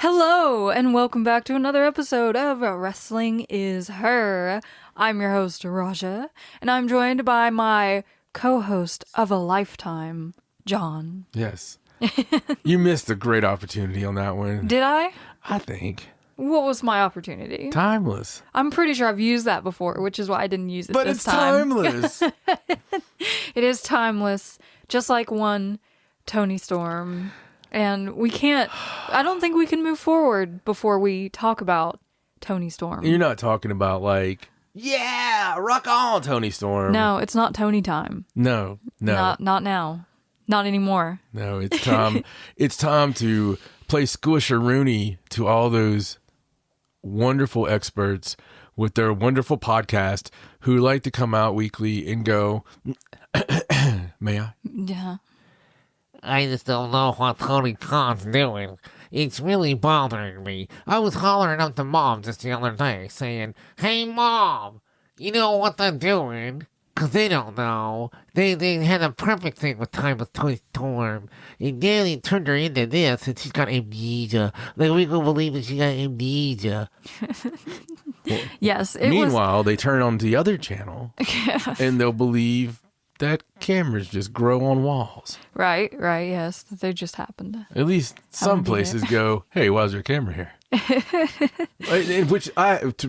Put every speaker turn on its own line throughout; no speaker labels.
Hello, and welcome back to another episode of Wrestling is Her. I'm your host, Raja, and I'm joined by my co-host of a lifetime, John.
Yes. You missed a great opportunity on that one.
Did I?
I think.
What was my opportunity?
Timeless.
I'm pretty sure I've used that before, which is why I didn't use it
But
this
it's
time.
timeless.
It is timeless, just like one Toni Storm. And I don't think we can move forward before we talk about Toni Storm.
You're not talking about like, yeah, rock on, Toni Storm.
No, it's not Toni time.
No.
Not now. Not anymore.
No, it's time. It's time to play Squisher-Rooney to all those wonderful experts with their wonderful podcast who like to come out weekly and go, may I?
Yeah.
I just don't know what Tony Khan's doing. It's really bothering me. I was hollering up to Mom just the other day, saying, "Hey, Mom, you know what they're doing?" Because they don't know. They had a perfect thing with Timeless Toni Storm. And then they turned her into this, and she's got amnesia. Like, we can believe that she got amnesia.
Yes.
Meanwhile, they turn on the other channel and they'll believe that cameras just grow on walls.
Right, yes. They just happened.
At least some
did
places
it.
go, hey, why is there a camera here? Which,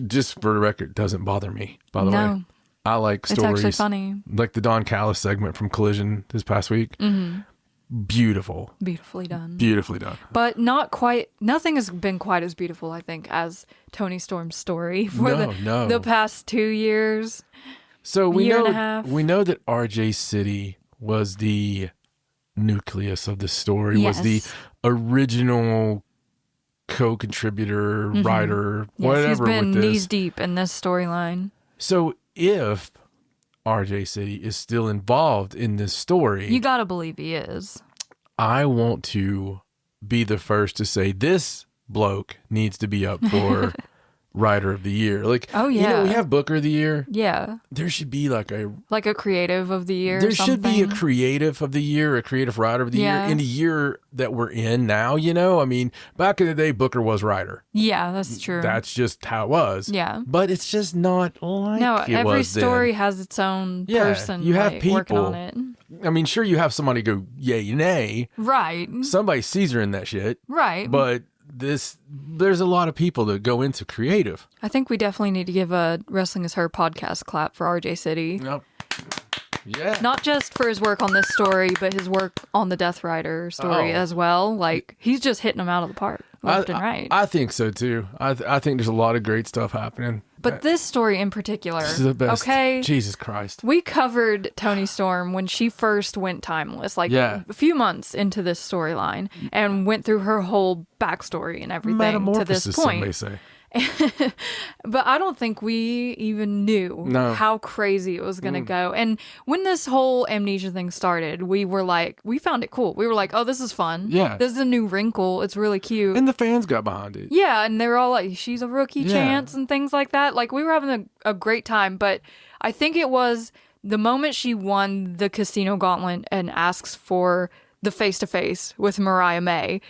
just for the record, doesn't bother me, by the way.
No.
I like
It's
stories.
actually funny.
Like the Don Callis segment from Collision this past week.
Mm-hmm.
Beautiful.
Beautifully done.
Beautifully done.
But nothing has been quite as beautiful, I think, as Toni Storm's story for the past 2 years.
So we
year and a half.
that RJ City was the nucleus of the story,
Yes.
was the original co-contributor, writer,
Yes,
whatever
he's been
with this.
knees deep in this storyline.
So if RJ City is still involved in this story,
You gotta believe he is.
I want to be the first to say this bloke needs to be up for Writer of the Year. Like,
Oh, yeah.
we have Booker of the Year.
Yeah.
There should be like a
Creative of the year.
There
or
should be a
something.
creative of the year, a creative writer of the year
Yeah.
in the year that we're in now, I mean, back in the day, Booker was writer.
Yeah, that's true.
That's just how it was.
Yeah.
But it's just not like
No,
it
every
was then.
story has its own
Yeah,
person
you have
working
people.
on it.
I mean, sure, you have somebody go, yay, nay.
Right.
Somebody sees her in that shit.
Right.
But there's a lot of people that go into creative.
I think we definitely need to give a Wrestling is Her podcast clap for RJ City.
Yep. Yeah.
Not just for his work on this story, but his work on the Death Rider story as well. Like, he's just hitting them out of the park left and right.
I think so, too. I think there's a lot of great stuff happening.
But this story in particular,
This is the best.
okay?
Jesus Christ.
We covered Toni Storm when she first went timeless, a few months into this storyline, and went through her whole backstory and everything to this
Metamorphosis,
point.
somebody say.
But I don't think we even knew how crazy it was going to go. And when this whole amnesia thing started, we found it cool. We were like, oh, this is fun.
Yeah.
This is a new wrinkle. It's really cute.
And the fans got behind it.
Yeah, and they were all like, she's a rookie chance and things like that. Like, we were having a great time, but I think it was the moment she won the casino gauntlet and asks for the face-to-face with Mariah May,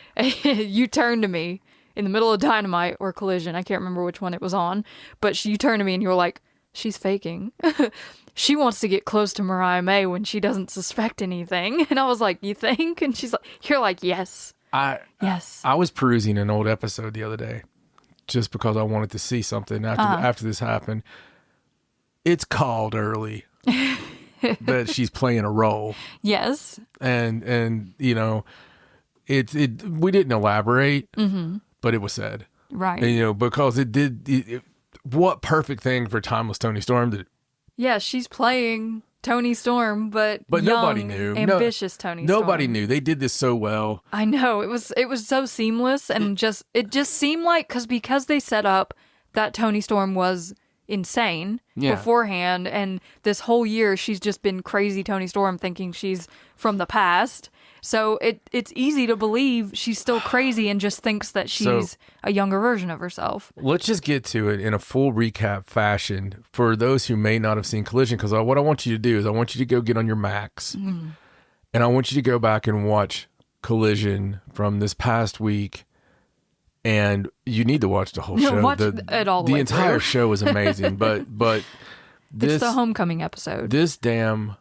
you turned to me in the middle of Dynamite or Collision. I can't remember which one it was on, but you turned to me and you were like, she's faking. She wants to get close to Mariah May when she doesn't suspect anything. And I was like, you think? And you're like, yes. Yes.
I was perusing an old episode the other day just because I wanted to see something after this happened. It's called early that she's playing a role.
Yes.
And we didn't elaborate, but it was said.
Right.
And, because what perfect thing for Timeless Toni Storm to
Yeah, she's playing Toni Storm, but young,
nobody knew.
Ambitious Toni Storm.
Nobody knew. They did this so well.
I know. It was so seamless, and it just seemed like because they set up that Toni Storm was insane beforehand, and this whole year she's just been crazy Toni Storm, thinking she's from the past. So it's easy to believe she's still crazy and just thinks that she's a younger version of herself.
Let's just get to it in a full recap fashion for those who may not have seen Collision, because what I want you to do is I want you to go get on your Macs, and I want you to go back and watch Collision from this past week and you need to watch the whole show.
Watch it all the
The
way
entire
through.
show is amazing, but this
It's the homecoming episode.
this damn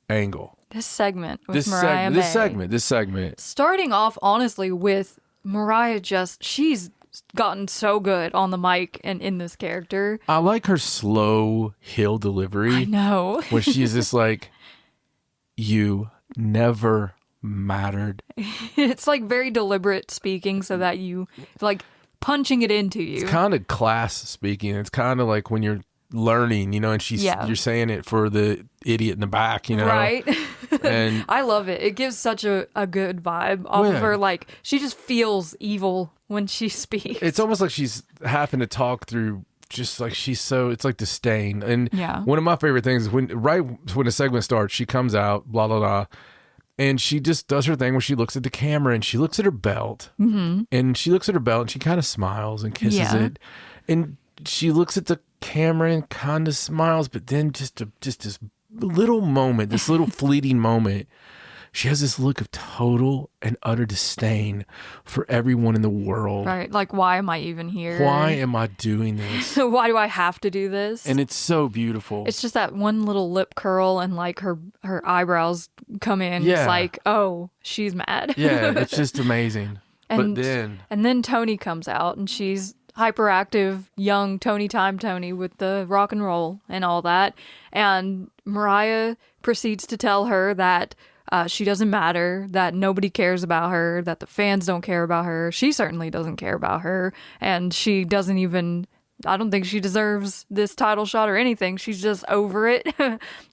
angle,
This segment with Mariah May.
this segment.
Starting off, honestly, with Mariah she's gotten so good on the mic and in this character.
I like her slow hill delivery.
I know.
When she's just like, you never mattered.
It's like very deliberate speaking so that you, like, punching it into you.
It's kind of class speaking. It's kind of like when you're learning, and you're saying it for the idiot in the back,
Right.
And
I love it. It gives such a good vibe off of her. Like, she just feels evil when she speaks.
it's almost like she's having to talk through, just like it's like disdain. And one of my favorite things is when the segment starts, she comes out, blah, blah, blah. And she just does her thing where she looks at the camera and she looks at her belt. Mm-hmm. And she looks at her belt and she kind of smiles and kisses it. And she looks at the camera and kind of smiles, but then just this little moment, this little fleeting moment, she has this look of total and utter disdain for everyone in the world.
Right. Like, why am I even here?
Why am I doing this?
Why do I have to do this?
And it's so beautiful.
It's just that one little lip curl and like her eyebrows come in.
Yeah.
It's like, oh, she's mad.
Yeah, it's just amazing.
And
then
Toni comes out and she's hyperactive young Toni with the rock and roll and all that. And Mariah proceeds to tell her that she doesn't matter, that nobody cares about her, that the fans don't care about her. She certainly doesn't care about her. And she doesn't even, I don't think she deserves this title shot or anything. She's just over it.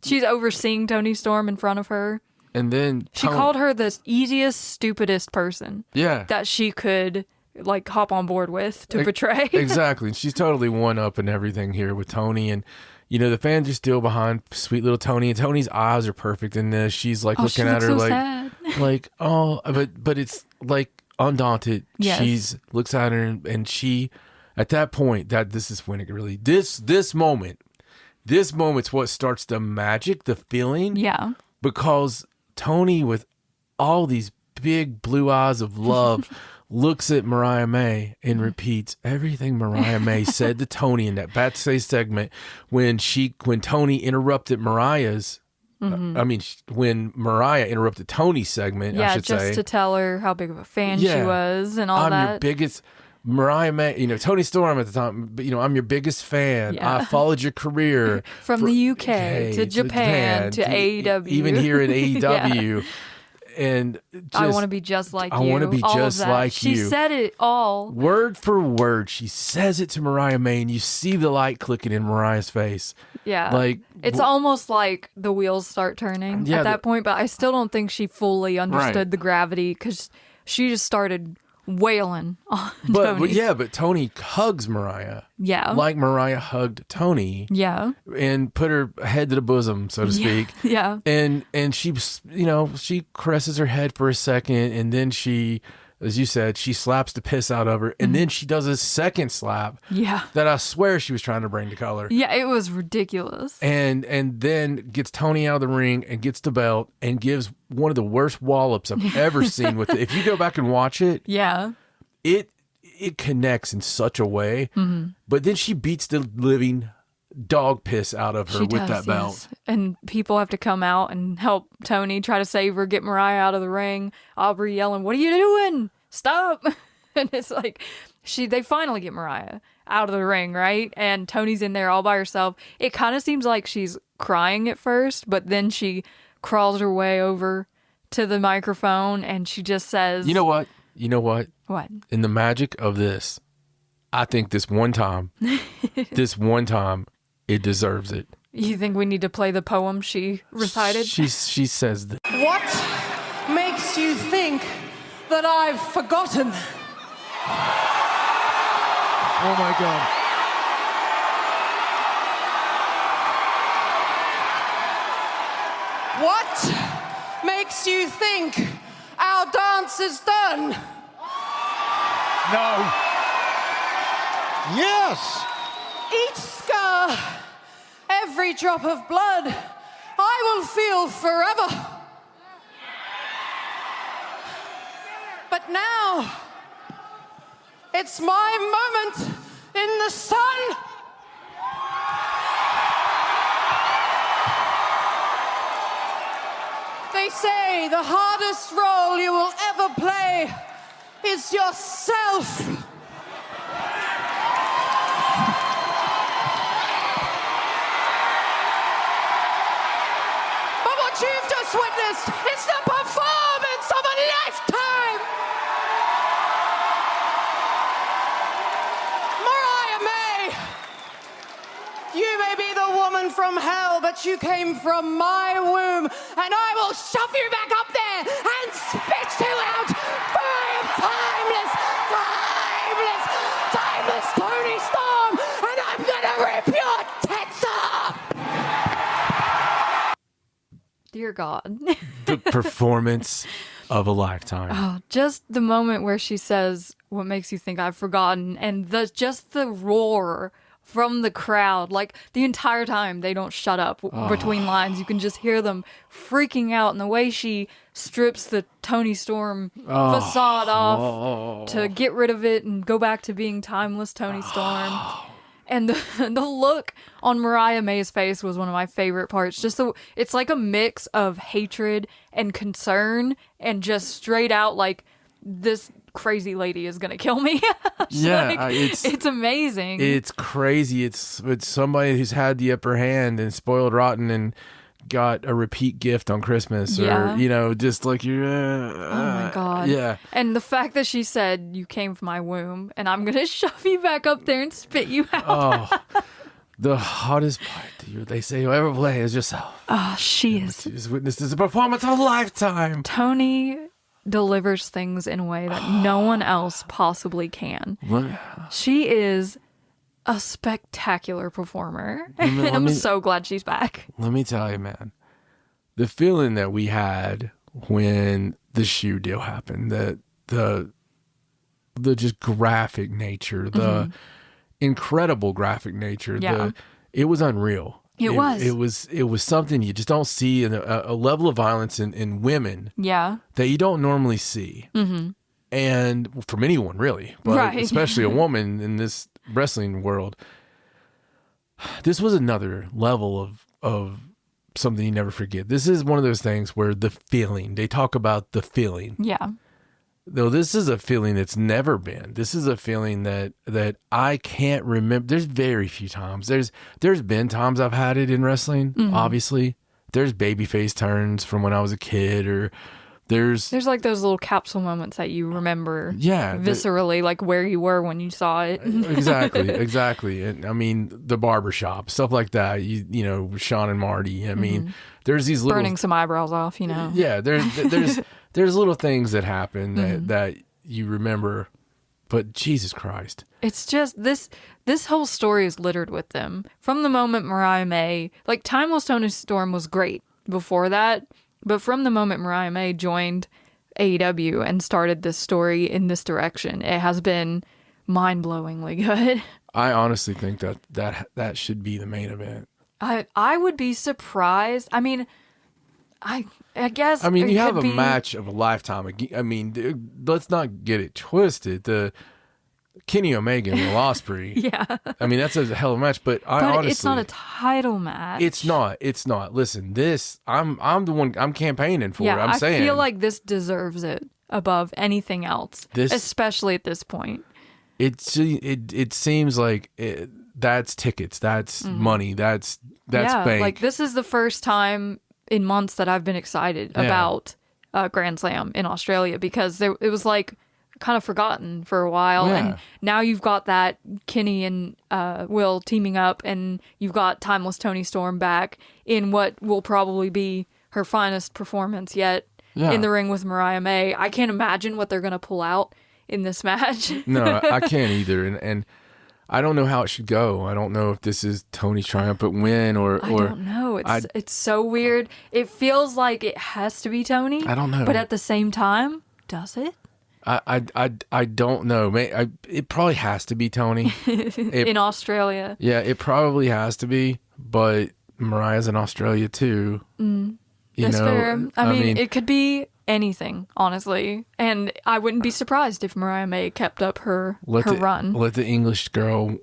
She's overseeing Toni Storm in front of her.
And then
she called her the easiest, stupidest person that she could like hop on board with to portray.
Exactly. And she's totally one up and everything here with Toni. And the fans are still behind sweet little Toni, and Toni's eyes are perfect in this. She's like looking at her
so
like
sad.
Like, oh, but it's like undaunted.
Yes.
She's looks at her and she at that point, that this is when it really this moment's what starts the magic, the feeling.
Yeah.
Because Toni, with all these big blue eyes of love, looks at Mariah May and repeats everything Mariah May said to Toni in that backstage segment when Toni interrupted Mariah's. When Mariah interrupted Toni's segment, I should say.
Yeah, just to tell her how big of a fan she was and all that.
I'm your biggest, Mariah May, Toni Storm at the time, but, I'm your biggest fan.
Yeah.
I followed your career.
From the UK to Japan to AEW.
Even here in AEW. And
I want to be just like you.
I want to be just like you.
She said it all.
Word for word. She says it to Mariah May, and you see the light clicking in Mariah's face.
Yeah.
Like,
it's almost like the wheels start turning at that point, but I still don't think she fully understood the gravity because she just started wailing on Toni.
But Toni hugs Mariah.
Yeah.
Like Mariah hugged Toni.
Yeah.
And put her head to the bosom, so to speak.
Yeah.
And she, she caresses her head for a second, and then she, as you said, she slaps the piss out of her, and then she does a second slap.
Yeah.
That I swear she was trying to bring to color.
Yeah, it was ridiculous.
And then gets Toni out of the ring and gets the belt and gives one of the worst wallops I've ever seen with it. If you go back and watch it, it connects in such a way. Mm-hmm. But then she beats the living dog piss out of her with that belt.
Yes. And people have to come out and help Toni try to save her, get Mariah out of the ring. Aubrey yelling, "What are you doing? Stop!" And it's like they finally get Mariah out of the ring, right? And Toni's in there all by herself. It kind of seems like she's crying at first, but then she crawls her way over to the microphone and she just says,
You know what?
What?
In the magic of this, I think this one time, it deserves it.
You think we need to play the poem she recited?
She says this.
What makes you think that I've forgotten?
Oh my God.
What makes you think our dance is done?
No.
Yes.
Each scar, every drop of blood, I will feel forever. But now, It's my moment in the sun. They say the hardest role you will ever play is yourself. But what you've just witnessed is the performance of a lifetime. Mariah May, you may be the woman from hell, but you came from my womb, and I will shove you back up there and spit you out for a timeless Toni Storm, and I'm gonna rip your tits off.
Dear God.
The performance of a lifetime.
Oh, just the moment where she says, "What makes you think I've forgotten?" and just the roar from the crowd, like the entire time they don't shut up between lines. You can just hear them freaking out, and the way she strips the Toni Storm facade off to get rid of it and go back to being Timeless Toni Storm. And the look on Mariah May's face was one of my favorite parts. It's like a mix of hatred and concern and just straight out like, this crazy lady is gonna kill me. It's amazing.
It's crazy. It's somebody who's had the upper hand and spoiled rotten and got a repeat gift on Christmas, or just like you're.
Oh my God.
Yeah.
And the fact that she said, "You came from my womb, and I'm gonna shove you back up there and spit you out."
Oh, the hottest part. They say whoever plays yourself.
Oh, she is.
She's witnessed as a performance of a lifetime.
Toni delivers things in a way that no one else possibly can. She is a spectacular performer, and I'm so glad she's back.
Let me tell you, man, the feeling that we had when the shoe deal happened, the just graphic nature, the incredible graphic nature, it was unreal. It was something you just don't see, in a level of violence in women that you don't normally see. And from anyone, really, but especially a woman in this wrestling world. This was another level of something you never forget. This is one of those things where the feeling, they talk about the feeling.
Yeah.
Though this is a feeling that's never been. This is a feeling that I can't remember. There's very few times. There's been times I've had it in wrestling, obviously. There's babyface turns from when I was a kid, or there's
like those little capsule moments that you remember viscerally, like where you were when you saw it.
Exactly. And I mean, the barbershop, stuff like that, you know, Sean and Marty. I mean, there's these little...
Burning some eyebrows off, you know.
Yeah, there's little things that happen that you remember, but Jesus Christ.
It's just, this whole story is littered with them. From the moment Mariah May, like Timeless Toni Storm was great before that, but from the moment Mariah May joined AEW and started this story in this direction, it has been mind-blowingly good.
I honestly think that should be the main event.
I would be surprised. I mean, I guess.
I mean, you have a match of a lifetime. I mean, let's not get it twisted. The Kenny Omega and Will Ospreay.
Yeah.
I mean, that's a hell of a match, but honestly,
it's not a title match.
It's not. Listen, I'm the one I'm campaigning for.
Yeah,
I
feel like this deserves it above anything else, especially at this point.
It seems like that's tickets, that's money, that's bank.
Like this is the first time in months that I've been excited about Grand Slam in Australia, because it was like kind of forgotten for a while, and now you've got that Kenny and Will teaming up, and you've got Timeless Toni Storm back in what will probably be her finest performance yet in the ring with Mariah May. I can't imagine what they're gonna pull out in this match.
No, I can't either, and I don't know how it should go. I don't know if this is Tony's triumphant win or
I don't know. It's so weird. It feels like it has to be Tony.
I don't know,
but at the same time, does it?
I don't know. It probably has to be Tony
in Australia.
Yeah, it probably has to be. But Mariah's in Australia too.
That's fair. I mean, it could be anything, honestly. And I wouldn't be surprised if Mariah May kept up her run.
Let the English girl,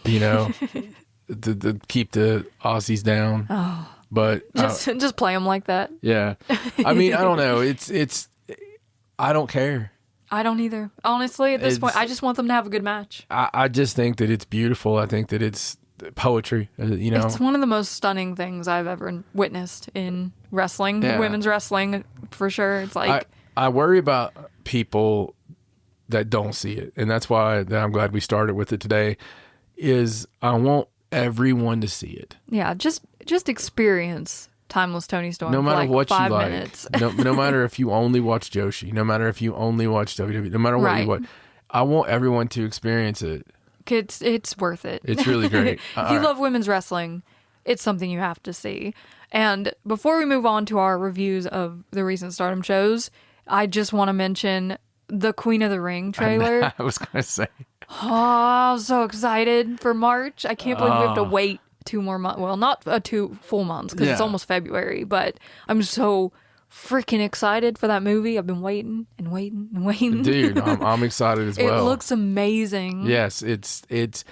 to keep the Aussies down.
Oh,
but
just play them like that.
Yeah. I mean, I don't know. It's I don't care.
I don't either. Honestly, at this point, I just want them to have a good match.
I just think that it's beautiful. I think that it's poetry,
It's one of the most stunning things I've ever witnessed in wrestling, women's wrestling, for sure. It's like...
I worry about people that don't see it, and that's why I'm glad we started with it today, is I want everyone to see it.
Yeah, just experience Timeless Toni Storm.
No matter what
5
you like.
minutes.
no matter if you only watch Joshi, no matter if you only watch WWE, no matter what you watch, I want everyone to experience it.
It's worth it.
It's really great.
If you love women's wrestling, it's something you have to see. And before we move on to our reviews of the recent Stardom shows, I just want to mention the Queen of the Ring trailer.
I was going to say.
Oh, I'm so excited for March. I can't believe we have to wait 2 more months. Well, not 2 full months because it's almost February, but I'm so freaking excited for that movie. I've been waiting and waiting and waiting.
Dude, I'm excited as well.
It looks amazing.
Yes, it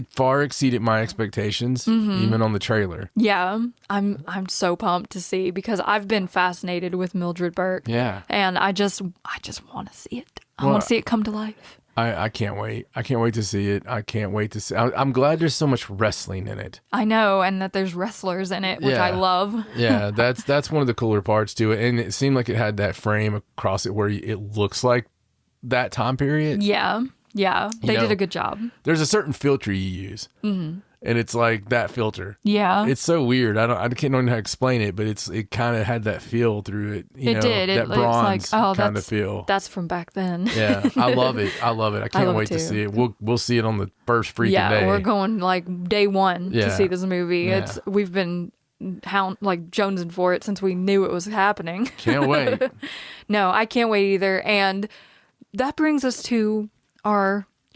far exceeded my expectations, even on the trailer.
Yeah, I'm so pumped to see because I've been fascinated with Mildred Burke.
Yeah,
and I just want to see it. I want to see it come to life.
I can't wait. I can't wait to see it. I can't wait to see. I'm glad there's so much wrestling in it.
I know, and that there's wrestlers in it, which I love.
Yeah, that's one of the cooler parts to it, and it seemed like it had that frame across it where it looks like that time period.
Yeah, they did a good job.
There's a certain filter you use, and it's like that filter.
Yeah,
it's so weird. I can't know how to explain it, but it kind of had that feel through it.
It did.
That bronze kind of feel.
That's from back then.
Yeah, I love it. I can't wait to see it. We'll see it on the first freaking day.
Yeah, we're going like day one to see this movie.
Yeah.
We've been jonesing for it since we knew it was happening.
Can't wait.
No, I can't wait either. And that brings us to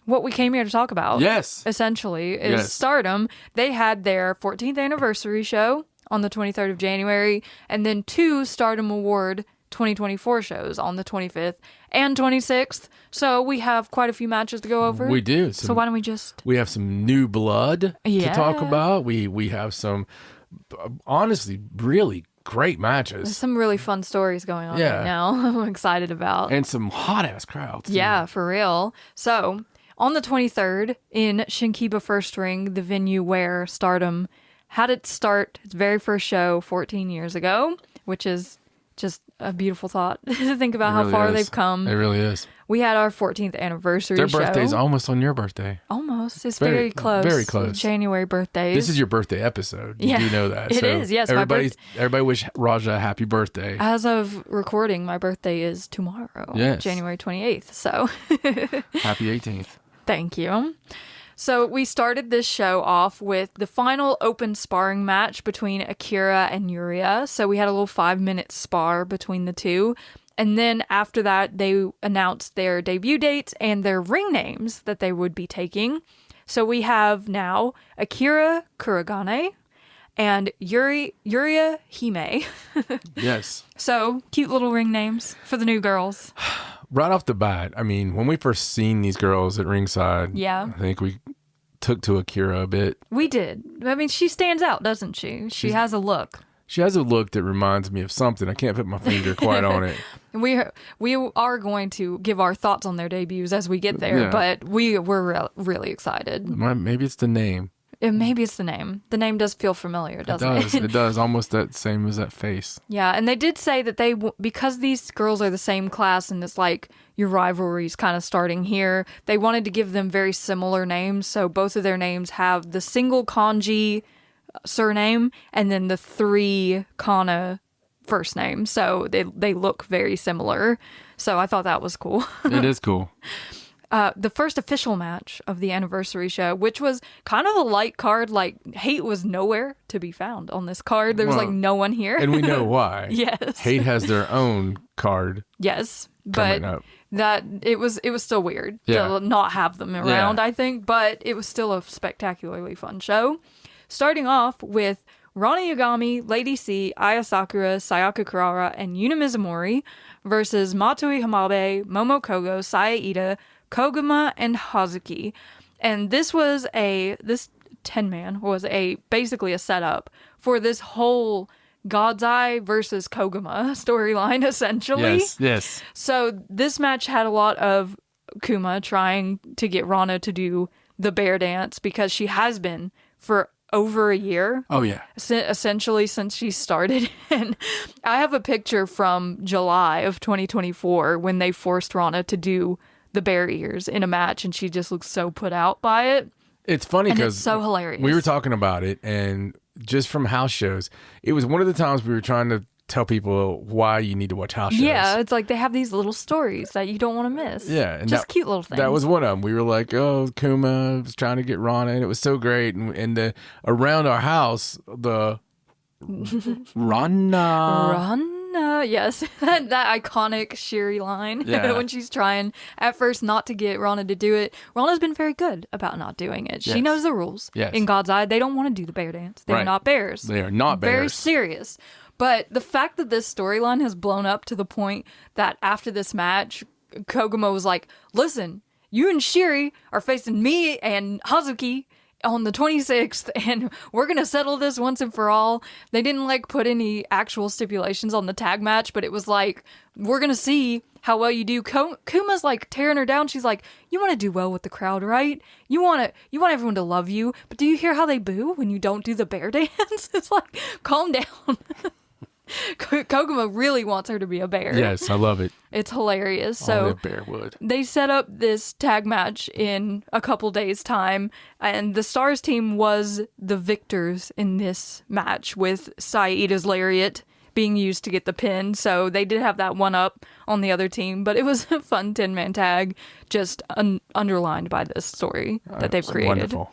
what we came here to talk about.
Yes.
Essentially, is Stardom. They had their 14th anniversary show on the 23rd of January, and then 2 Stardom Award 2024 shows on the 25th and 26th. So we have quite a few matches to go over.
We do.
So why don't we
have some new blood to talk about. We have some, honestly, really great matches.
There's some really fun stories going on right now. I'm excited about.
And some hot-ass crowds.
Yeah, for real. So on the 23rd, in Shinkiba First Ring, the venue where Stardom had its very first show 14 years ago, which is just a beautiful thought to think about how far they've come.
It really is.
We had our 14th anniversary show.
Their birthday's almost on your birthday.
Almost. It's very close.
Very close.
January birthdays.
This is your birthday episode. You do know that.
It is, yes.
Everybody wish Raja a happy birthday.
As of recording, my birthday is tomorrow, January 28th. So
happy 18th.
Thank you. So we started this show off with the final open sparring match between Akira and Yuria. So we had a little 5-minute spar between the two. And then after that, they announced their debut dates and their ring names that they would be taking. So we have now Akira Kuragane and Yuria Hime.
Yes.
So cute little ring names for the new girls.
Right off the bat, I mean, when we first seen these girls at ringside, I think we took to Akira a bit.
We did. I mean, she stands out, doesn't she? She has a look.
She has a look that reminds me of something. I can't put my finger quite on it.
We are going to give our thoughts on their debuts as we get there, but we're really excited.
Maybe it's the name.
Maybe it's the name. The name does feel familiar, doesn't it?
It does. Almost that same as that face.
Yeah, and they did say that because these girls are the same class and it's like your rivalry's kind of starting here, they wanted to give them very similar names. So both of their names have the single kanji surname and then the 3 kana first name. So they look very similar. So I thought that was cool.
It is cool.
The first official match of the anniversary show, which was kind of a light card, like Hate was nowhere to be found on this card. There was no one here.
And we know why.
Yes.
Hate has their own card.
Yes. But
up.
that it was still weird to not have them around, I think. But it was still a spectacularly fun show. Starting off with Rana Yagami, Lady C, Aya Sakura, Sayaka Kurara, and Yuna Mizumori versus Matsui Hamabe, Momo Kogo, Saya Ida, Koguma, and Hazuki. And this 10-man was basically a setup for this whole God's Eye versus Koguma storyline, essentially.
Yes.
So this match had a lot of Kuma trying to get Rana to do the bear dance because she has been for over a year.
Oh, yeah.
Essentially since she started. And I have a picture from July of 2024 when they forced Rana to do the bear ears in a match, and she just looks so put out by it.
It's funny
And
because
it's so hilarious.
we were talking about it, and just from house shows, it was one of the times we were trying to tell people why you need to watch house shows.
Yeah, it's like they have these little stories that you don't want to miss.
Yeah, and
just cute little things.
That was one of them. We were like, "Oh, Kuma was trying to get Rana, and it was so great." And around our house, the Rana.
Yes, that iconic Shiri line when she's trying at first not to get Rana to do it. Rana's been very good about not doing it. She knows the rules.
Yes.
In God's Eye, they don't want to do the bear dance. They're not bears.
They are not bears.
Very serious. But the fact that this storyline has blown up to the point that after this match, Koguma was like, "Listen, you and Shiri are facing me and Hazuki on the 26th, and we're gonna settle this once and for all." They didn't like put any actual stipulations on the tag match, but it was like, we're gonna see how well you do. Kuma's like tearing her down. She's like, "You want to do well with the crowd, right? You want everyone to love you, but do you hear how they boo when you don't do the bear dance?" It's like, calm down. Koguma really wants her to be a bear.
Yes, I love it.
It's hilarious. So
Only a bear would.
They set up this tag match in a couple days' time, and the Stars team was the victors in this match, with Saida's lariat being used to get the pin. So they did have that one up on the other team, but it was a fun 10-man tag, just underlined by this story that they've created.
Wonderful.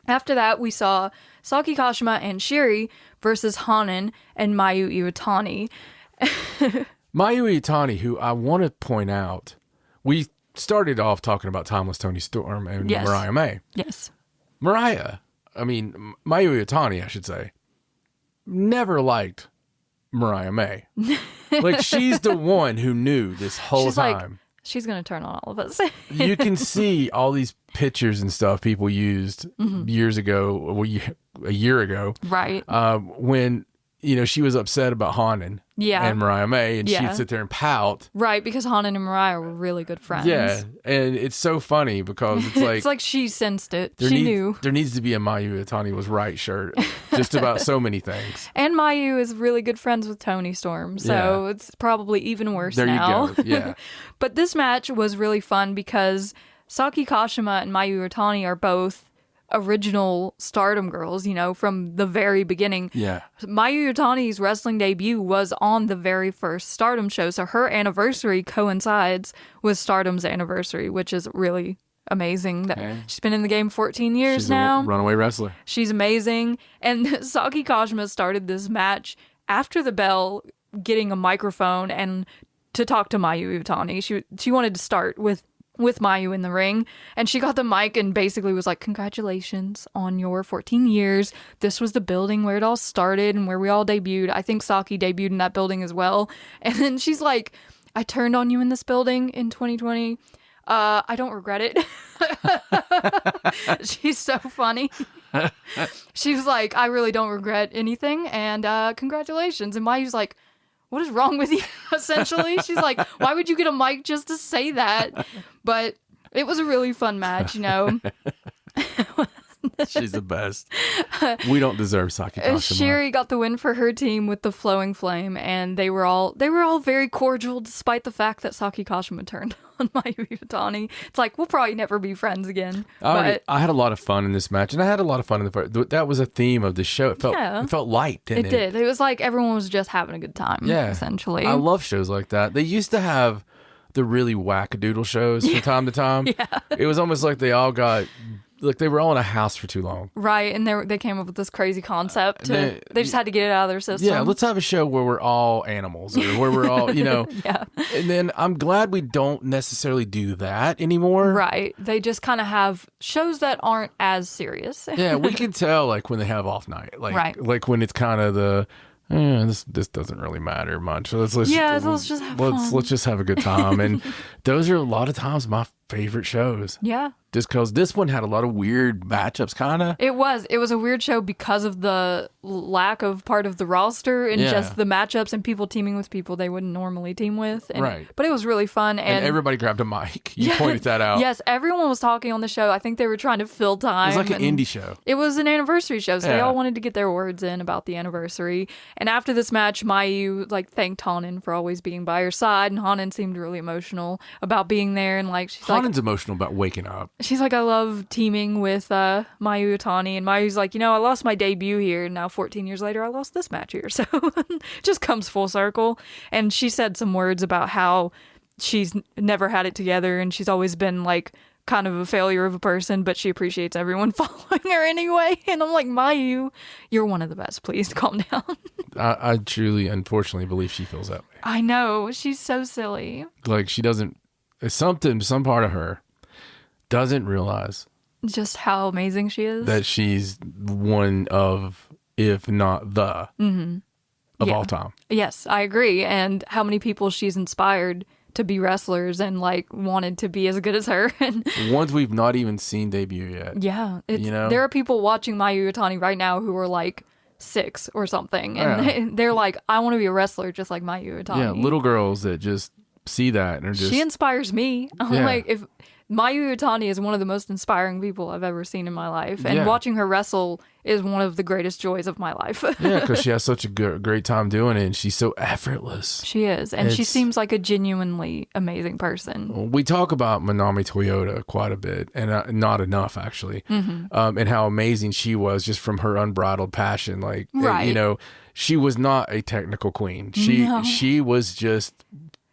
After that, we saw Saki Kashima and Shiri versus Hanan and Mayu Iwatani.
Mayu Iwatani, who I want to point out, we started off talking about Timeless Toni Storm and Mariah May.
Yes.
Mayu Iwatani, I should say, never liked Mariah May. Like, she's the one who knew this whole time.
Like, she's going to turn on all of us.
You can see all these pictures and stuff people used years ago, a year ago.
Right.
When, she was upset about Hanan and Mariah May, and she'd sit there and pout.
Right, because Hanan and Mariah were really good friends.
Yeah, and it's so funny because it's like...
it's like she sensed it. She knew.
There needs to be a Mayu Iwatani was right shirt just about so many things.
And Mayu is really good friends with Toni Storm, so it's probably even worse now.
There you go, yeah.
But this match was really fun because Saki Kashima and Mayu Iwatani are both original Stardom girls, from the very beginning.
Yeah.
Mayu Iwatani's wrestling debut was on the very first Stardom show, so her anniversary coincides with Stardom's anniversary, which is really amazing. That she's been in the game 14 years now.
She's a runaway wrestler.
She's amazing. And Saki Kashima started this match after the bell, getting a microphone and to talk to Mayu Iwatani. She wanted to start with Mayu in the ring, and she got the mic and basically was like, "Congratulations on your 14 years. This was the building where it all started and where we all debuted." I think Saki debuted in that building as well. And then she's like, "I turned on you in this building in 2020. I don't regret it." She's so funny. She was like, "I really don't regret anything, and congratulations." And Mayu's like, "What is wrong with you?" Essentially, she's like, "Why would you get a mic just to say that?" But it was a really fun match,
She's the best. We don't deserve Saki Kashima.
Shiri got the win for her team with the Flowing Flame, and they were all very cordial, despite the fact that Saki Kashima turned on Mayu Iwatani. It's like, we'll probably never be friends again.
I had a lot of fun in this match, and I had a lot of fun in that was a theme of the show. It felt light, didn't it?
It did. It was like everyone was just having a good time. Yeah, essentially.
I love shows like that. They used to have the really wackadoodle shows from time to time. Yeah. It was almost like they all got Look, they were all in a house for too long.
Right, and they came up with this crazy concept. They just had to get it out of their system.
Yeah, let's have a show where we're all animals, or where we're all,
Yeah.
And then I'm glad we don't necessarily do that anymore.
Right. They just kind of have shows that aren't as serious.
Yeah, we can tell like when they have off night,
Right.
like when it's kind of the this doesn't really matter much. Let's
just have fun.
Let's just have a good time. And those are a lot of times my favorite shows.
Yeah.
Just because this one had a lot of weird matchups, kind of.
It was a weird show because of the lack of part of the roster and just the matchups and people teaming with people they wouldn't normally team with.
Right.
But it was really fun.
And everybody grabbed a mic. You pointed that out.
Yes, everyone was talking on the show. I think they were trying to fill time.
It was like an indie show.
It was an anniversary show, so they all wanted to get their words in about the anniversary. And after this match, Mayu thanked Hanan for always being by her side, and Hanan seemed really emotional about being there. And she's
Hanan's emotional about waking up.
She's like, I love teaming with Mayu Iwatani, and Mayu's like, I lost my debut here, and now 14 years later I lost this match here. So just comes full circle. And she said some words about how she's never had it together and she's always been kind of a failure of a person, but she appreciates everyone following her anyway. And I'm like, Mayu, you're one of the best. Please calm down.
I truly, unfortunately, believe she feels that way.
I know. She's so silly.
She doesn't, some part of her doesn't realize
just how amazing she is.
That she's one of, if not the, of all time.
Yes, I agree. And how many people she's inspired to be wrestlers and wanted to be as good as her. And
ones we've not even seen debut yet.
Yeah. There are people watching Mayu Iwatani right now who are 6 or something. And they're like, I want to be a wrestler just like Mayu Iwatani.
Yeah, little girls that just see that and are just...
She inspires me. I'm like, if Mayu Iwatani is one of the most inspiring people I've ever seen in my life. And watching her wrestle is one of the greatest joys of my life.
Yeah, because she has such a great time doing it, and she's so effortless.
She is, and she seems like a genuinely amazing person.
We talk about Manami Toyota quite a bit, and not enough, actually, and how amazing she was just from her unbridled passion. She was not a technical queen. She was just...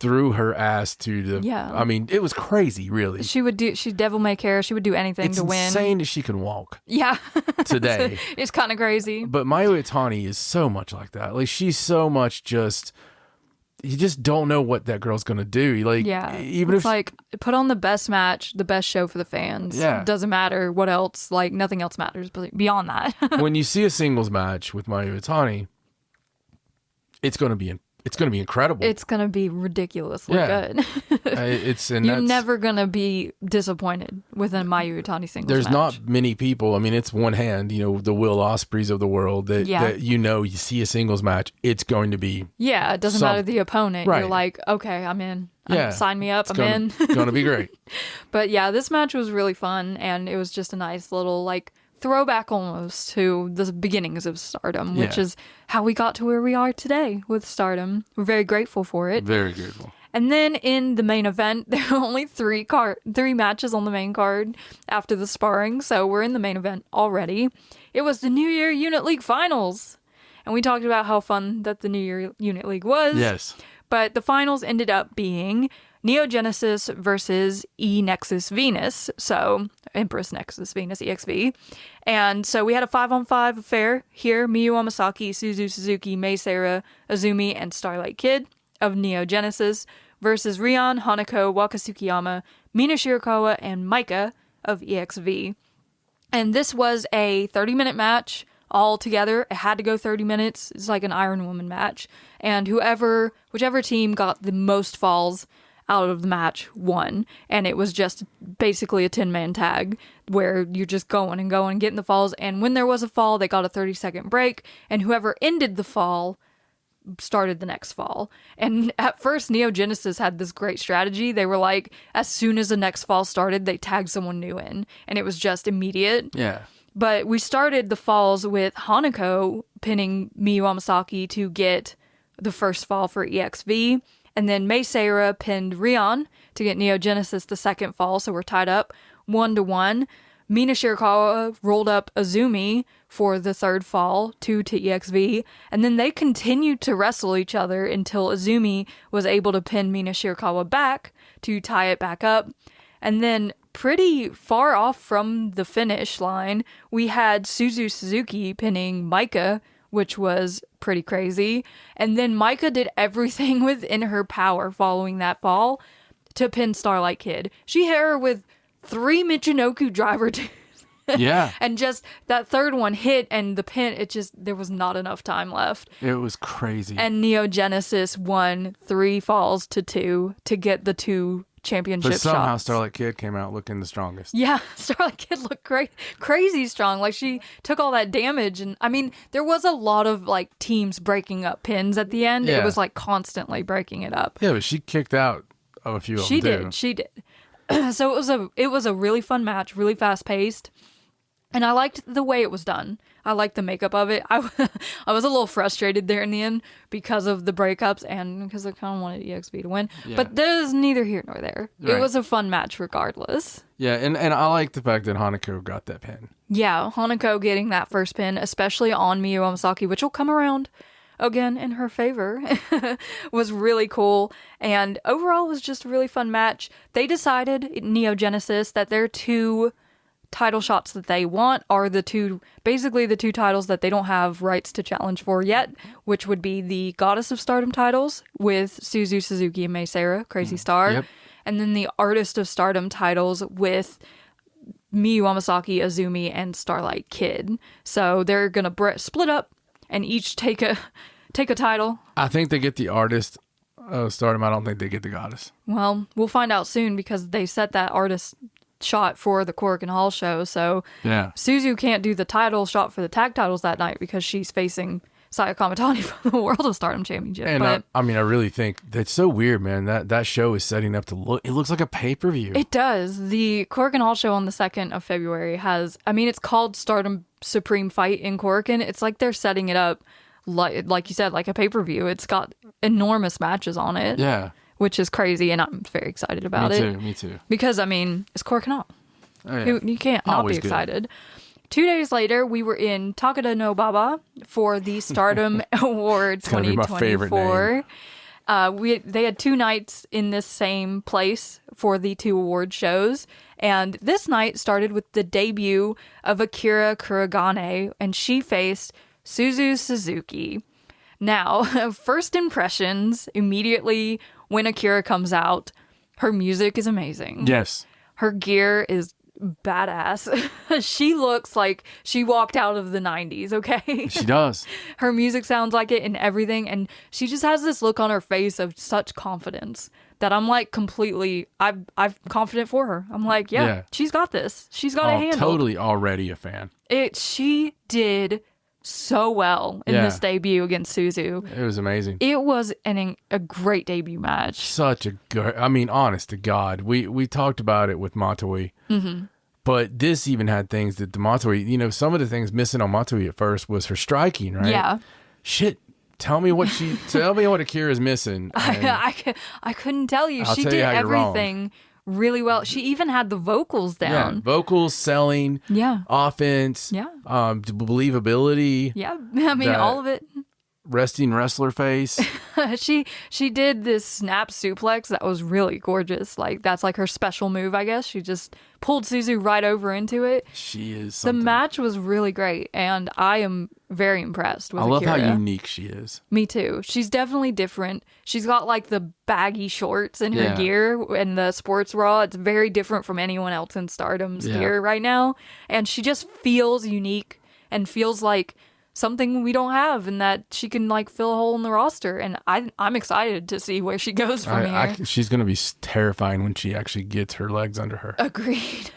threw her ass to the... I mean, it was crazy, really.
She devil may care. She would do anything to win.
It's insane that she can walk.
Yeah.
Today.
It's kind of crazy.
But Mayu Iwatani is so much like that. She's so much just... You just don't know what that girl's going to do. Even
it's put on the best match, the best show for the fans.
Yeah.
Doesn't matter what else. Nothing else matters beyond that.
When you see a singles match with Mayu Iwatani, it's going to be incredible.
It's going to be ridiculously good. You're never going to be disappointed with a Mayu Iwatani singles
There's
match.
not many people. I mean, it's one hand, the Will Ospreys of the world that you see a singles match, it's going to be...
Yeah, it doesn't matter the opponent. Right. You're like, okay, I'm in. Sign me up. I'm in.
It's going to be great.
But yeah, this match was really fun, and it was just a nice little, throwback almost to the beginnings of Stardom, which is how we got to where we are today with Stardom. We're very grateful for it.
Very grateful.
And then in the main event, there are only three matches on the main card after the sparring, so we're in the main event already. It was the New Year Unit League Finals, and we talked about how fun that the New Year Unit League was.
Yes.
But the finals ended up being Neo Genesis versus E-Nexus Venus, so Empress Nexus Venus, EXV. And so we had a 5-on-5 affair here. Miyu Amasaki, Suzu Suzuki, Mei Seira, Azumi, and Starlight Kid of Neo Genesis versus Rion, Hanako, Waka Tsukiyama, Mina Shirakawa, and Maika of EXV. And this was a 30-minute match all together. It had to go 30 minutes. It's like an Iron Woman match. And whichever team got the most falls out of the match won. And it was just basically a 10-man tag where you're just going and going, getting the falls. And when there was a fall, they got a 30-second break. And whoever ended the fall started the next fall. And at first, Neo Genesis had this great strategy. They were like, as soon as the next fall started, they tagged someone new in. And it was just immediate.
Yeah.
But we started the falls with Hanako pinning Miyu Amasaki to get the first fall for EXV. And then Mei Seira pinned Rion to get Neo Genesis the second fall. So we're tied up 1-1. Mina Shirakawa rolled up Azumi for the third fall, 2 to EXV. And then they continued to wrestle each other until Azumi was able to pin Mina Shirakawa back to tie it back up. And then pretty far off from the finish line. We had Suzu Suzuki pinning Maika, which was pretty crazy. And then Maika did everything within her power following that fall to pin Starlight Kid. She hit her with 3 Michinoku driver twos.
Yeah.
And just that third one hit and the pin, there was not enough time left.
It was crazy.
And Neo Genesis won 3 falls to 2 to get the 2 championship
but somehow
shots.
Starlight Kid came out looking the strongest.
Yeah, Starlight Kid looked great, crazy strong. Like she took all that damage, and I mean, there was a lot of like teams breaking up pins at the end.
Yeah.
It was like constantly breaking it up.
Yeah, but she kicked out of a few of them.
She did. So it was a really fun match, really fast paced. And I liked the way it was done. I liked the makeup of it. I was a little frustrated there in the end because of the breakups and because I kind of wanted EXP to win.
Yeah.
But there's neither here nor there.
Right.
It was a fun match regardless.
Yeah, and I like the fact that Hanako got that pin.
Yeah, Hanako getting that first pin, especially on Miyu Amasaki, which will come around again in her favor, was really cool. And overall was just a really fun match. They decided, Neo Genesis, that their 2 title shots that they want are the 2 titles that they don't have rights to challenge for yet, which would be the Goddess of Stardom titles with Suzu Suzuki and Mei Seira, Crazy Star,
Yep.
and then the Artist of Stardom titles with Miyu Amasaki, Azumi, and Starlight Kid. So they're gonna split up and each take a title.
I think they get the Artist Stardom. I don't think they get the Goddess.
Well, we'll find out soon because they set that artist shot for the Korakuen Hall show. So
Yeah.
Suzu can't do the title shot for the tag titles that night because she's facing Saya Kamitani for the World of Stardom Championship.
And
but
I really think that's so weird, man. That show is setting up to look. It looks like a pay-per-view.
it does. The Korakuen Hall show on the 2nd of February has, it's called Stardom Supreme Fight in Korakuen. It's like they're setting it up, like you said, like a pay-per-view. It's got enormous matches on it.
Yeah.
Which is crazy, and I'm very excited about it.
Me too.
Because, it's Korakuen Hall.
Oh, yeah.
You can't not
Always
be
good.
excited. 2 days later, we were in Takeda no Baba for the Stardom Award
It's gotta be my favorite
2024. They had 2 nights in this same place for the 2 award shows. And this night started with the debut of Akira Kuragane, and she faced Suzu Suzuki. Now, first impressions, immediately when Akira comes out, her music is amazing.
Yes.
Her gear is badass. She looks like she walked out of the 90s, okay?
She does.
Her music sounds like it and everything, and she just has this look on her face of such confidence that I'm like I'm confident for her. I'm like, yeah. She's got this. She's got it handled.
Totally already a fan.
She did so well in this debut against Suzu.
It was amazing.
It was a great debut match.
Such a good, honest to God, we talked about it with Matoi, but this even had things that the Matoi, some of the things missing on Matoi at first was her striking, right?
Yeah.
Shit, tell me what Akira's missing.
I couldn't tell you.
I'll
She
tell
did
you how you're wrong.
everything really well. She even had the vocals
Yeah,
down.
vocals, selling, offense, believability,
all of it.
resting wrestler face.
She did this snap suplex that was really gorgeous. Like that's like her special move, I guess. She just pulled Suzu right over into it.
She is
The
something.
match was really great, and I am very impressed with
I love
Akira.
how unique she is.
Me too. She's definitely different. She's got like the baggy shorts in her gear and the sports bra. It's very different from anyone else in Stardom's gear right now. And she just feels unique and feels like something we don't have, and that she can like fill a hole in the roster. And I'm excited to see where she goes from here.
She's going to be terrifying when she actually gets her legs under her.
Agreed.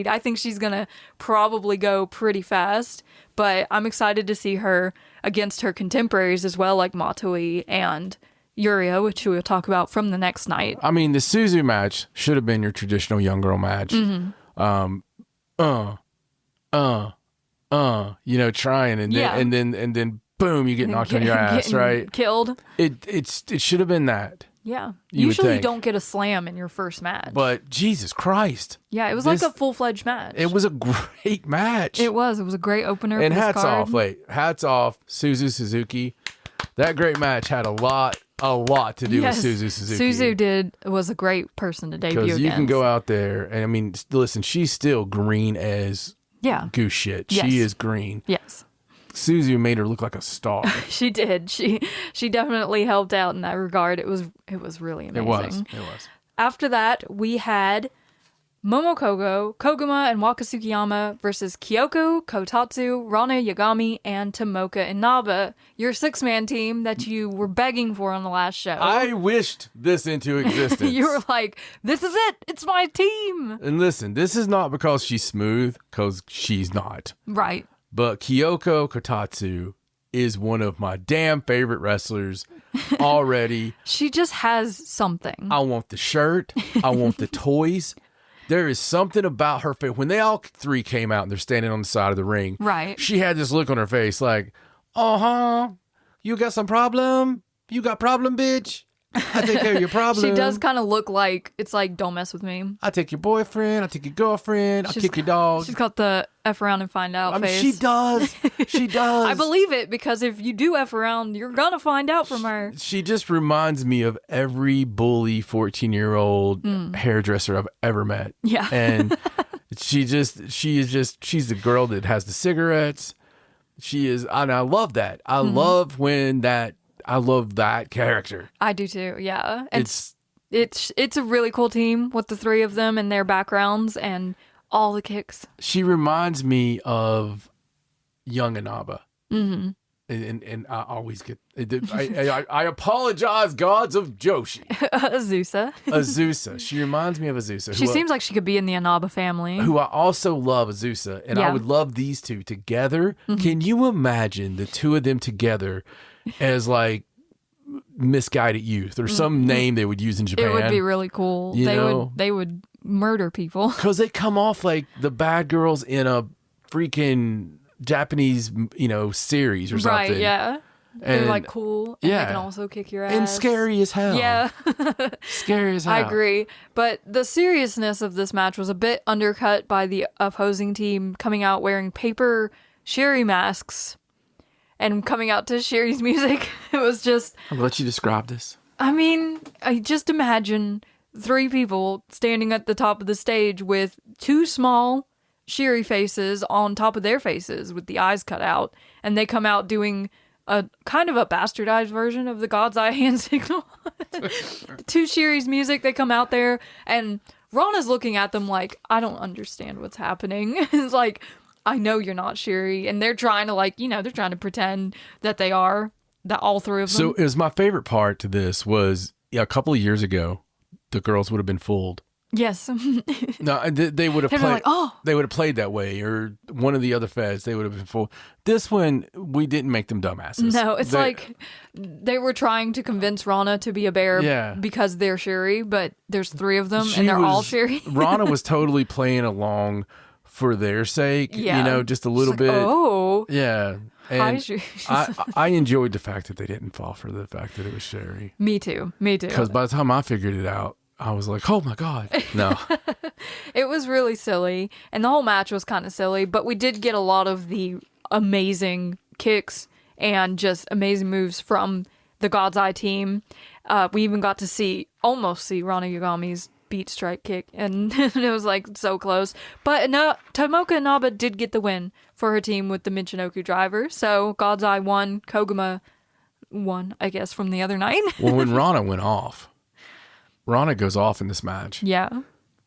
I think she's going to probably go pretty fast, but I'm excited to see her against her contemporaries as well, like Matoi and Yuria, which we'll talk about from the next night.
The Suzu match should have been your traditional young girl match. Trying and then boom, you get knocked on your ass, right?
Killed.
It should have been that.
Yeah.
You would
Usually you
think.
don't get a slam in your first match.
But Jesus Christ.
Yeah, it was like a full-fledged match.
It was a great match.
It was a great opener.
And
for this
hats
card.
off, Suzu Suzuki. That great match had a lot a lot to do
Yes.
with Suzu Suzuki.
Suzu was a great person to debut
Because
against.
you can go out there, and I mean, listen, she's still green as
Yeah.
goose shit.
Yes.
She is green.
Yes.
Suzu made her look like a star.
She did. She definitely helped out in that regard. It was really amazing.
It was.
After that, we had Momokogo, Koguma, and Waka Tsukiyama versus Kyoko, Kotatsu, Rana Yagami, and Tomoka Inaba, your 6-man team that you were begging for on the last show.
I wished this into existence.
You were like, this is it. It's my team.
And listen, this is not because she's smooth, because she's not.
Right.
But Kyoko Kotatsu is one of my damn favorite wrestlers already.
She just has something.
I want the shirt. I want the toys. There is something about her face. When they all three came out and they're standing on the side of the ring,
Right.
she had this look on her face like, you got some problem? You got problem, bitch? I take care of your problem.
She does kind of look like, it's like, don't mess with me.
I take your boyfriend. I take your girlfriend. I kick your dog.
She's got the F around and find out
I mean,
face.
she does. She does.
I believe it, because if you do F around, you're going to find out from her.
She just reminds me of every bully 14-year-old hairdresser I've ever met.
Yeah.
And she's the girl that has the cigarettes. She is, and I love that. I love that character.
I do too, yeah. And
It's
it's a really cool team with the three of them and their backgrounds and all the kicks.
she reminds me of young Inaba. Mm-hmm. And I always get I apologize, gods of Joshi.
Azusa.
Azusa. She reminds me of Azusa.
She seems like she could be in the Inaba family.
Who I also love, Azusa, and I
Yeah.
would love these two together. Can you imagine the two of them together as like misguided youth or some name they would use in Japan?
It would be really cool.
You know?
They would murder people.
Because they come off like the bad girls in a freaking Japanese, series or something.
Right, yeah. They're
And-
like cool and
yeah.
they can also kick your ass.
And scary as hell.
Yeah.
Scary as hell.
I agree. But the seriousness of this match was a bit undercut by the opposing team coming out wearing paper Sherry masks and coming out to Sherry's music. It was just,
I'll let you describe this.
I mean, I just imagine 3 people standing at the top of the stage with 2 small Sherry faces on top of their faces with the eyes cut out. And they come out doing a kind of a bastardized version of the God's Eye hand signal to Sherry's music. They come out there and Rana's looking at them like, I don't understand what's happening. It's like, I know you're not Sherry. And they're trying to they're trying to pretend that they are, that all 3 of them.
So it was my favorite part to this was a couple of years ago, the girls would have been fooled.
Yes.
No, they would have
They'd be
played.
like, oh.
They would have played that way, or one of the other feds. They would have been fooled. This one, we didn't make them dumbasses.
No, it's like they were trying to convince Rana to be a bear
Yeah.
because they're Sherry, but there's 3 of them
She
and they're all
was-
Sherry.
Rana was totally playing along for their sake.
Yeah.
Just a little
She's like,
bit.
Oh,
Yeah.
hi,
And
Sherry.
I enjoyed the fact that they didn't fall for the fact that it was Sherry.
Me too.
Because by the time I figured it out, I was like, oh my God. No.
It was really silly, and the whole match was kind of silly, but we did get a lot of the amazing kicks and just amazing moves from the God's Eye team. We even got to almost see Rana Yagami's beat strike kick, and it was like so close. But no, Tomoka Inaba did get the win for her team with the Michinoku driver. So God's Eye won, Koguma won, I guess, from the other night.
Well, when Rana went off, Rana goes off in this match.
Yeah.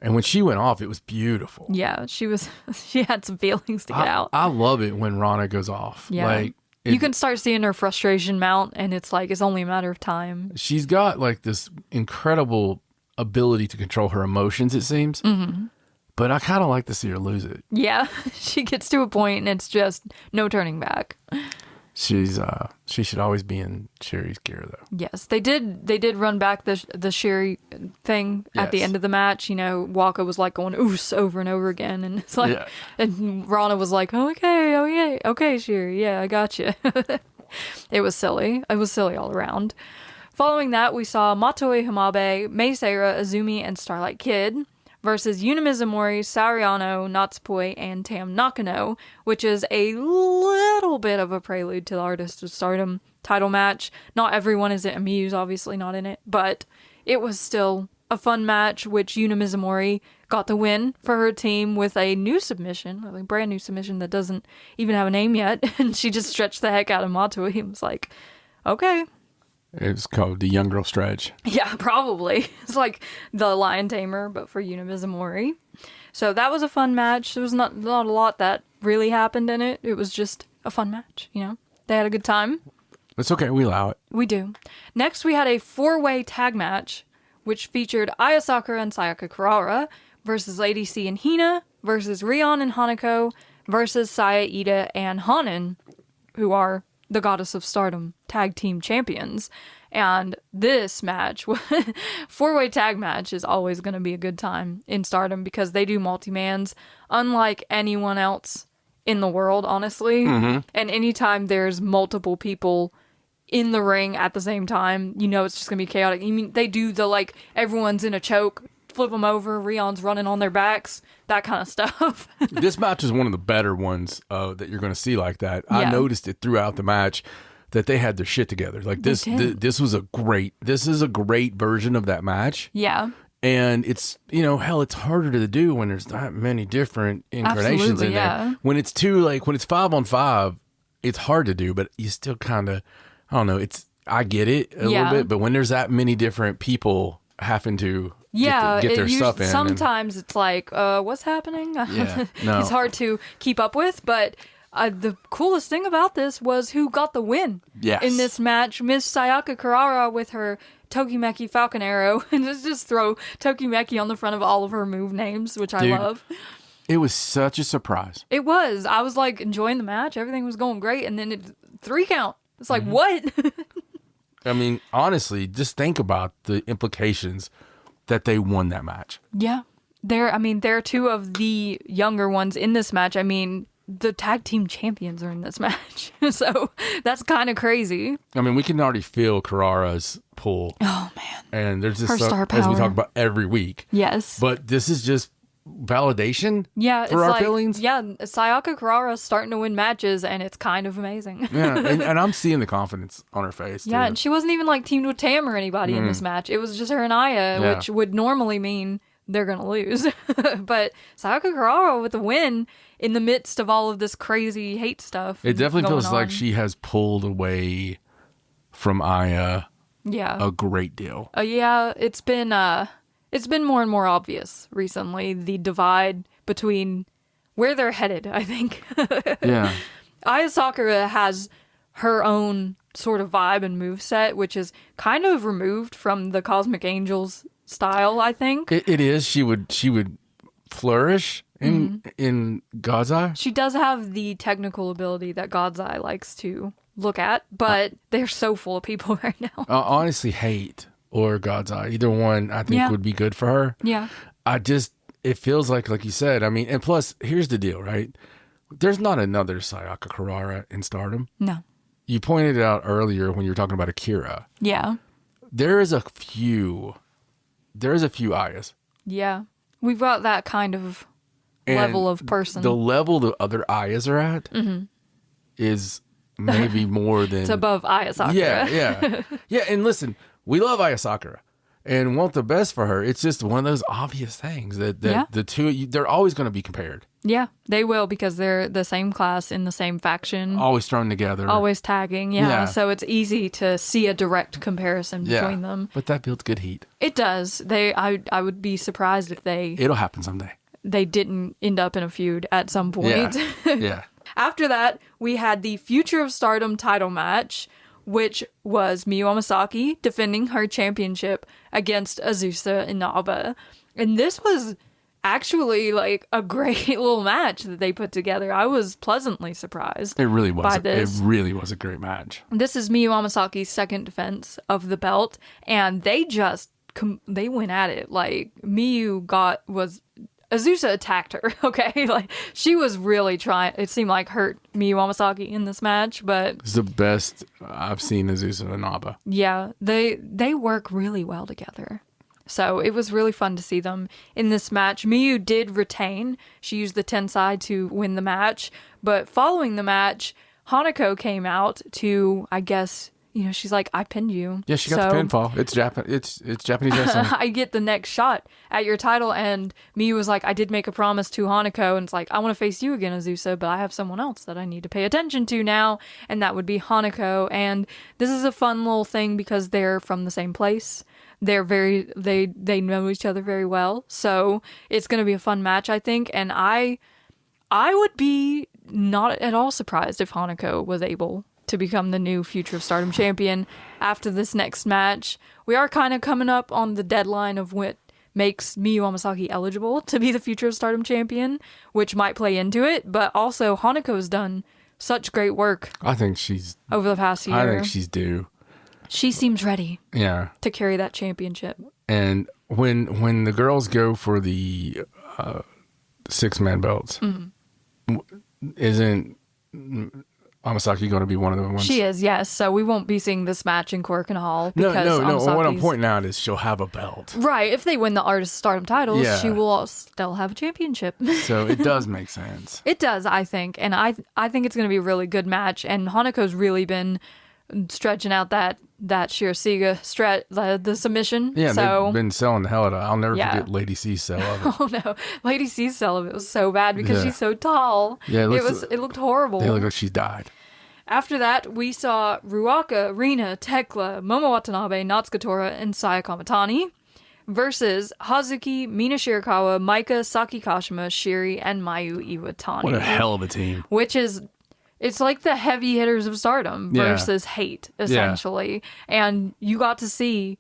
And when she went off, it was beautiful.
Yeah, she had some feelings to get out.
I love it when Rana goes off.
Yeah.
Like,
You can start seeing her frustration mount, and it's like it's only a matter of time.
she's got like this incredible ability to control her emotions, it seems. Mm-hmm. But I kind of like to see her lose it.
Yeah, she gets to a point, and it's just no turning back.
She should always be in Sherry's gear, though.
Yes, they did run back the Sherry thing at the
Yes.
end of the match. Waka was like going oos over and over again, and it's like,
Yeah.
and Rana was like, okay, Sherry, yeah, I got you. It was silly. It was silly all around. Following that, we saw Matoe Hamabe, Mei Seira, Azumi, and Starlight Kid versus Yuna Mizumori, Sariano, Natsupoi, and Tam Nakano, which is a little bit of a prelude to the Artist of Stardom title match. Not everyone is in it. Miyu's obviously not in it, but it was still a fun match, which Yuna Mizumori got the win for her team with a new submission, a brand new submission that doesn't even have a name yet. And she just stretched the heck out of Mato. He was like, okay.
It's called the Young Girl Stretch.
Yeah, probably. It's like the Lion Tamer, but for Yuna Mizumori. So that was a fun match. There was not a lot that really happened in it. It was just a fun match, you know? They had a good time.
It's okay. We allow it.
We do. Next, we had a 4-way tag match, which featured Aya Sakura and Sayaka Kurara versus Lady C and Hina versus Rion and Hanako versus Saya Ida and Hanan, who are the Goddess of Stardom tag team champions. And this match, 4-way tag match, is always going to be a good time in Stardom because they do multi-mans unlike anyone else in the world, honestly. And anytime there's multiple people in the ring at the same time, you know it's just gonna be chaotic. I mean, they do the everyone's in a choke, flip them over, Rion's running on their backs, that kind of stuff.
This match is one of the better ones that you're going to see like that.
Yeah.
I noticed it throughout the match that they had their shit together. Like this is a great version of that match.
Yeah.
And it's, hell, it's harder to do when there's not many different incarnations
Absolutely,
in
yeah.
there. When it's when it's 5-on-5, it's hard to do, but you still kind of, I don't know, I get it a little bit, but when there's that many different people having to get their stuff in.
Sometimes it's like, what's happening?
Yeah, no.
It's hard to keep up with, but the coolest thing about this was who got the win in this match. Miss Sayaka Kurara with her Tokimeki Falcon Arrow, and just throw Tokimeki on the front of all of her move names, which I love.
It was such a surprise.
It was. I was enjoying the match. Everything was going great, and then 3 count. It's like, what?
I mean, honestly, just think about the implications that they won that match.
Yeah. They're 2 of the younger ones in this match. I mean, the tag team champions are in this match. So that's kind of crazy.
I mean, we can already feel Carrara's pull.
Oh, man.
And there's just
Her star
as we
power.
talk about every week.
Yes.
But this is just validation for our feelings.
Yeah, Sayaka Kurara's starting to win matches, and it's kind of amazing.
Yeah, and I'm seeing the confidence on her face.
Yeah,
too.
and she wasn't even teamed with Tam or anybody in this match. It was just her and Aya,
Yeah.
which would normally mean they're going to lose. But Sayaka Kurara with the win in the midst of all of this crazy hate stuff.
It definitely
going
feels like
on.
she has pulled away from Aya
Yeah.
a great deal.
Yeah, it's been more and more obvious recently, the divide between where they're headed, I think.
Yeah.
Aya Sakura has her own sort of vibe and moveset, which is kind of removed from the Cosmic Angels style, I think.
It is. She would flourish in God's Eye.
She does have the technical ability that God's Eye likes to look at, but they're so full of people right now.
Honestly, hate or God's Eye, either one I think would be good for her.
Yeah.
It feels like you said, I mean, and plus, here's the deal, right? There's not another Sayaka Kurara in Stardom.
No.
You pointed it out earlier when you were talking about Akira.
Yeah.
There's a few Ayas.
Yeah. We've got that kind of level of person.
The level the other Ayas are at is maybe more than...
It's above Aya Sakura.
Yeah. Yeah, and listen, we love Aya Sakura and want the best for her. It's just one of those obvious things that the two of you, they're always going to be compared.
Yeah, they will because they're the same class in the same faction.
Always thrown together.
Always tagging, yeah. So it's easy to see a direct comparison between them.
But that builds good heat.
It does. I would be surprised if
It'll happen someday.
they didn't end up in a feud at some point.
Yeah.
After that, we had the Future of Stardom title match, which was Miyu Amasaki defending her championship against Azusa Inaba. And this was actually a great little match that they put together. I was pleasantly surprised.
It really was.
By this.
It really was a great match.
This is Miyu Amasaki's second defense of the belt, and they just they went at it. Miyu Azusa attacked her, okay? She was really trying, it seemed hurt Miyu Amasaki in this match, but...
It's the best I've seen Azusa Inaba.
Yeah, they work really well together. So it was really fun to see them in this match. Miyu did retain. She used the Tensai to win the match, but following the match, Hanako came out to, I guess, she's like, I pinned you.
Yeah, she got the pinfall. It's Japanese wrestling.
I get the next shot at your title. And Miyu was like, I did make a promise to Hanako. And it's like, I want to face you again, Azusa, but I have someone else that I need to pay attention to now. And that would be Hanako. And this is a fun little thing because they're from the same place. They're they know each other very well. So it's going to be a fun match, I think. And I would be not at all surprised if Hanako was able to become the new Future of Stardom champion after this next match. We are kind of coming up on the deadline of what makes Miyu Amasaki eligible to be the Future of Stardom champion, which might play into it, but also Hanako's done such great work.
I think she's
over the past year.
I think she's due.
She seems ready.
Yeah.
To carry that championship.
And when the girls go for the 6-man belts, isn't Amasaki going to be one of the ones?
She is, yes. So we won't be seeing this match in Korakuen Hall.
No.
Amasaki's...
What I'm pointing out is she'll have a belt.
Right. If they win the Artist Stardom titles, she will still have a championship.
So it does make sense.
It does, I think. And I think it's going to be a really good match. And Hanako's really been stretching out that Shirasiga the submission.
Yeah,
so,
they've been selling the hell out of it. I'll never forget Lady C's sell of it.
Oh no, Lady C's sell of it was so bad because she's so tall.
Yeah,
it looked horrible.
They look like she died.
After that, we saw Ruaka, Rina, Tekla, Momo Watanabe, Natsuko Tora, and Saya Kamatani versus Hazuki, Mina Shirakawa, Maika, Saki Kashima, Shiri, and Mayu Iwatani.
What a hell of a team.
It's like the heavy hitters of Stardom versus Hate, essentially. Yeah. And you got to see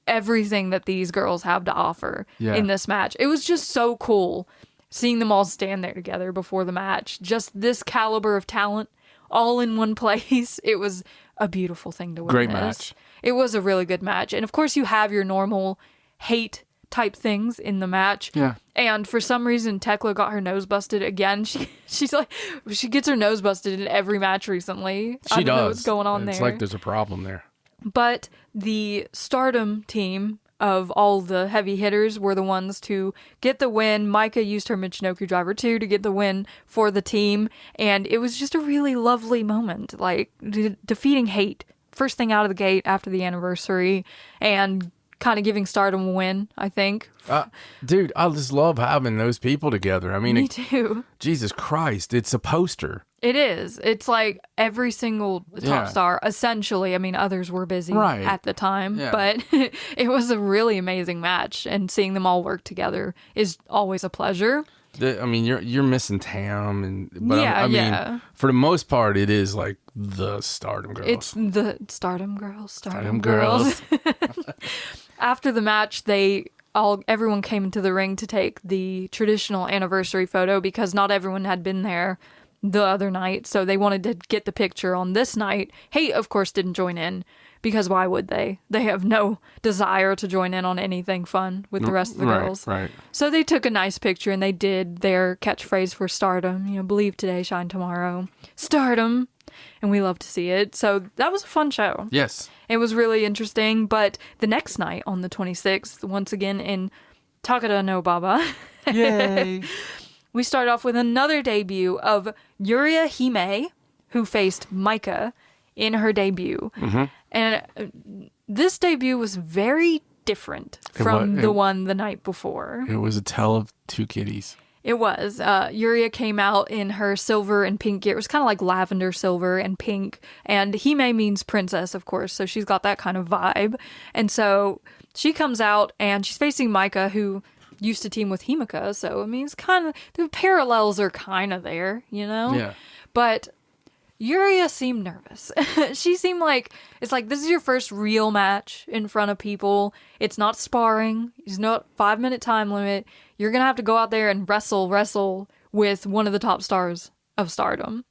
everything that these girls have to offer in this match. It was just so cool seeing them all stand there together before the match. Just this caliber of talent all in one place. It was a beautiful thing to witness.
Great match.
It was a really good match. And of course you have your normal Hate type things in the match.
Yeah.
And for some reason, Tekla got her nose busted again. She gets her nose busted in every match recently.
I don't know
what's going on there.
It's like there's a problem there.
But the Stardom team of all the heavy hitters were the ones to get the win. Maika used her Michinoku Driver 2 to get the win for the team. And it was just a really lovely moment. Like, defeating Hate first thing out of the gate after the anniversary and kind of giving Stardom a win, I think.
Dude, I just love having those people together. I mean,
Me too.
Jesus Christ, it's a poster.
It is. It's like every single top star, essentially. I mean, others were busy at the time, but it was a really amazing match, and seeing them all work together is always a pleasure.
I mean, you're missing Tam, but I mean, for the most part, it is like the Stardom girls.
It's the Stardom girls. Stardom girls. After the match, everyone came into the ring to take the traditional anniversary photo because not everyone had been there the other night, so they wanted to get the picture on this night. Hate, of course, didn't join in because why would they? They have no desire to join in on anything fun with the rest of the girls.
Right.
So they took a nice picture and they did their catchphrase for Stardom. Believe today, shine tomorrow. Stardom. And we love to see it. So that was a fun show.
Yes.
It was really interesting. But the next night on the 26th, once again in Takada no Baba.
Yay.
We start off with another debut of Yuria Hime, who faced Maika in her debut. Mm-hmm. And this debut was very different from the one the night before.
It was a tale of two kitties.
It was. Yuria came out in her silver and pink gear. It was kind of like lavender, silver, and pink. And Hime means princess, of course, so she's got that kind of vibe. And so she comes out and she's facing Maika, who used to team with Himika. So, I mean, it's kind of, the parallels are kind of there,
Yeah.
But Yuria seemed nervous. She seemed like, it's like, this is your first real match in front of people. It's not sparring. It's not 5-minute time limit. You're going to have to go out there and wrestle with one of the top stars of Stardom.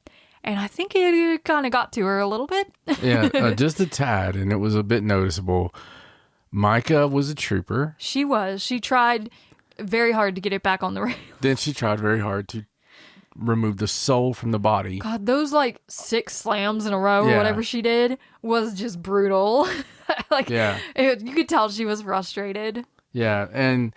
And I think it kind of got to her a little bit.
Yeah, just a tad, and it was a bit noticeable. Maika was a trooper.
She was. She tried very hard to get it back on the rails.
Then she tried very hard to remove the soul from the body.
God, those 6 slams in a row or whatever she did was just brutal. You could tell she was frustrated.
Yeah, and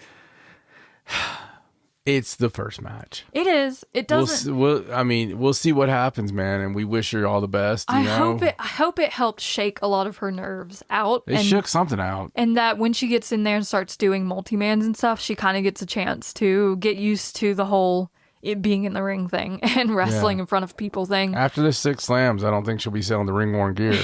It's the first match.
It is. It doesn't.
We'll see what happens, man, and we wish her all the best.
I hope it helped shake a lot of her nerves out.
It shook something out.
And that when she gets in there and starts doing multi-mans and stuff, she kind of gets a chance to get used to the whole it being in the ring thing and wrestling in front of people thing.
After the 6 slams, I don't think she'll be selling the ring-worn gear.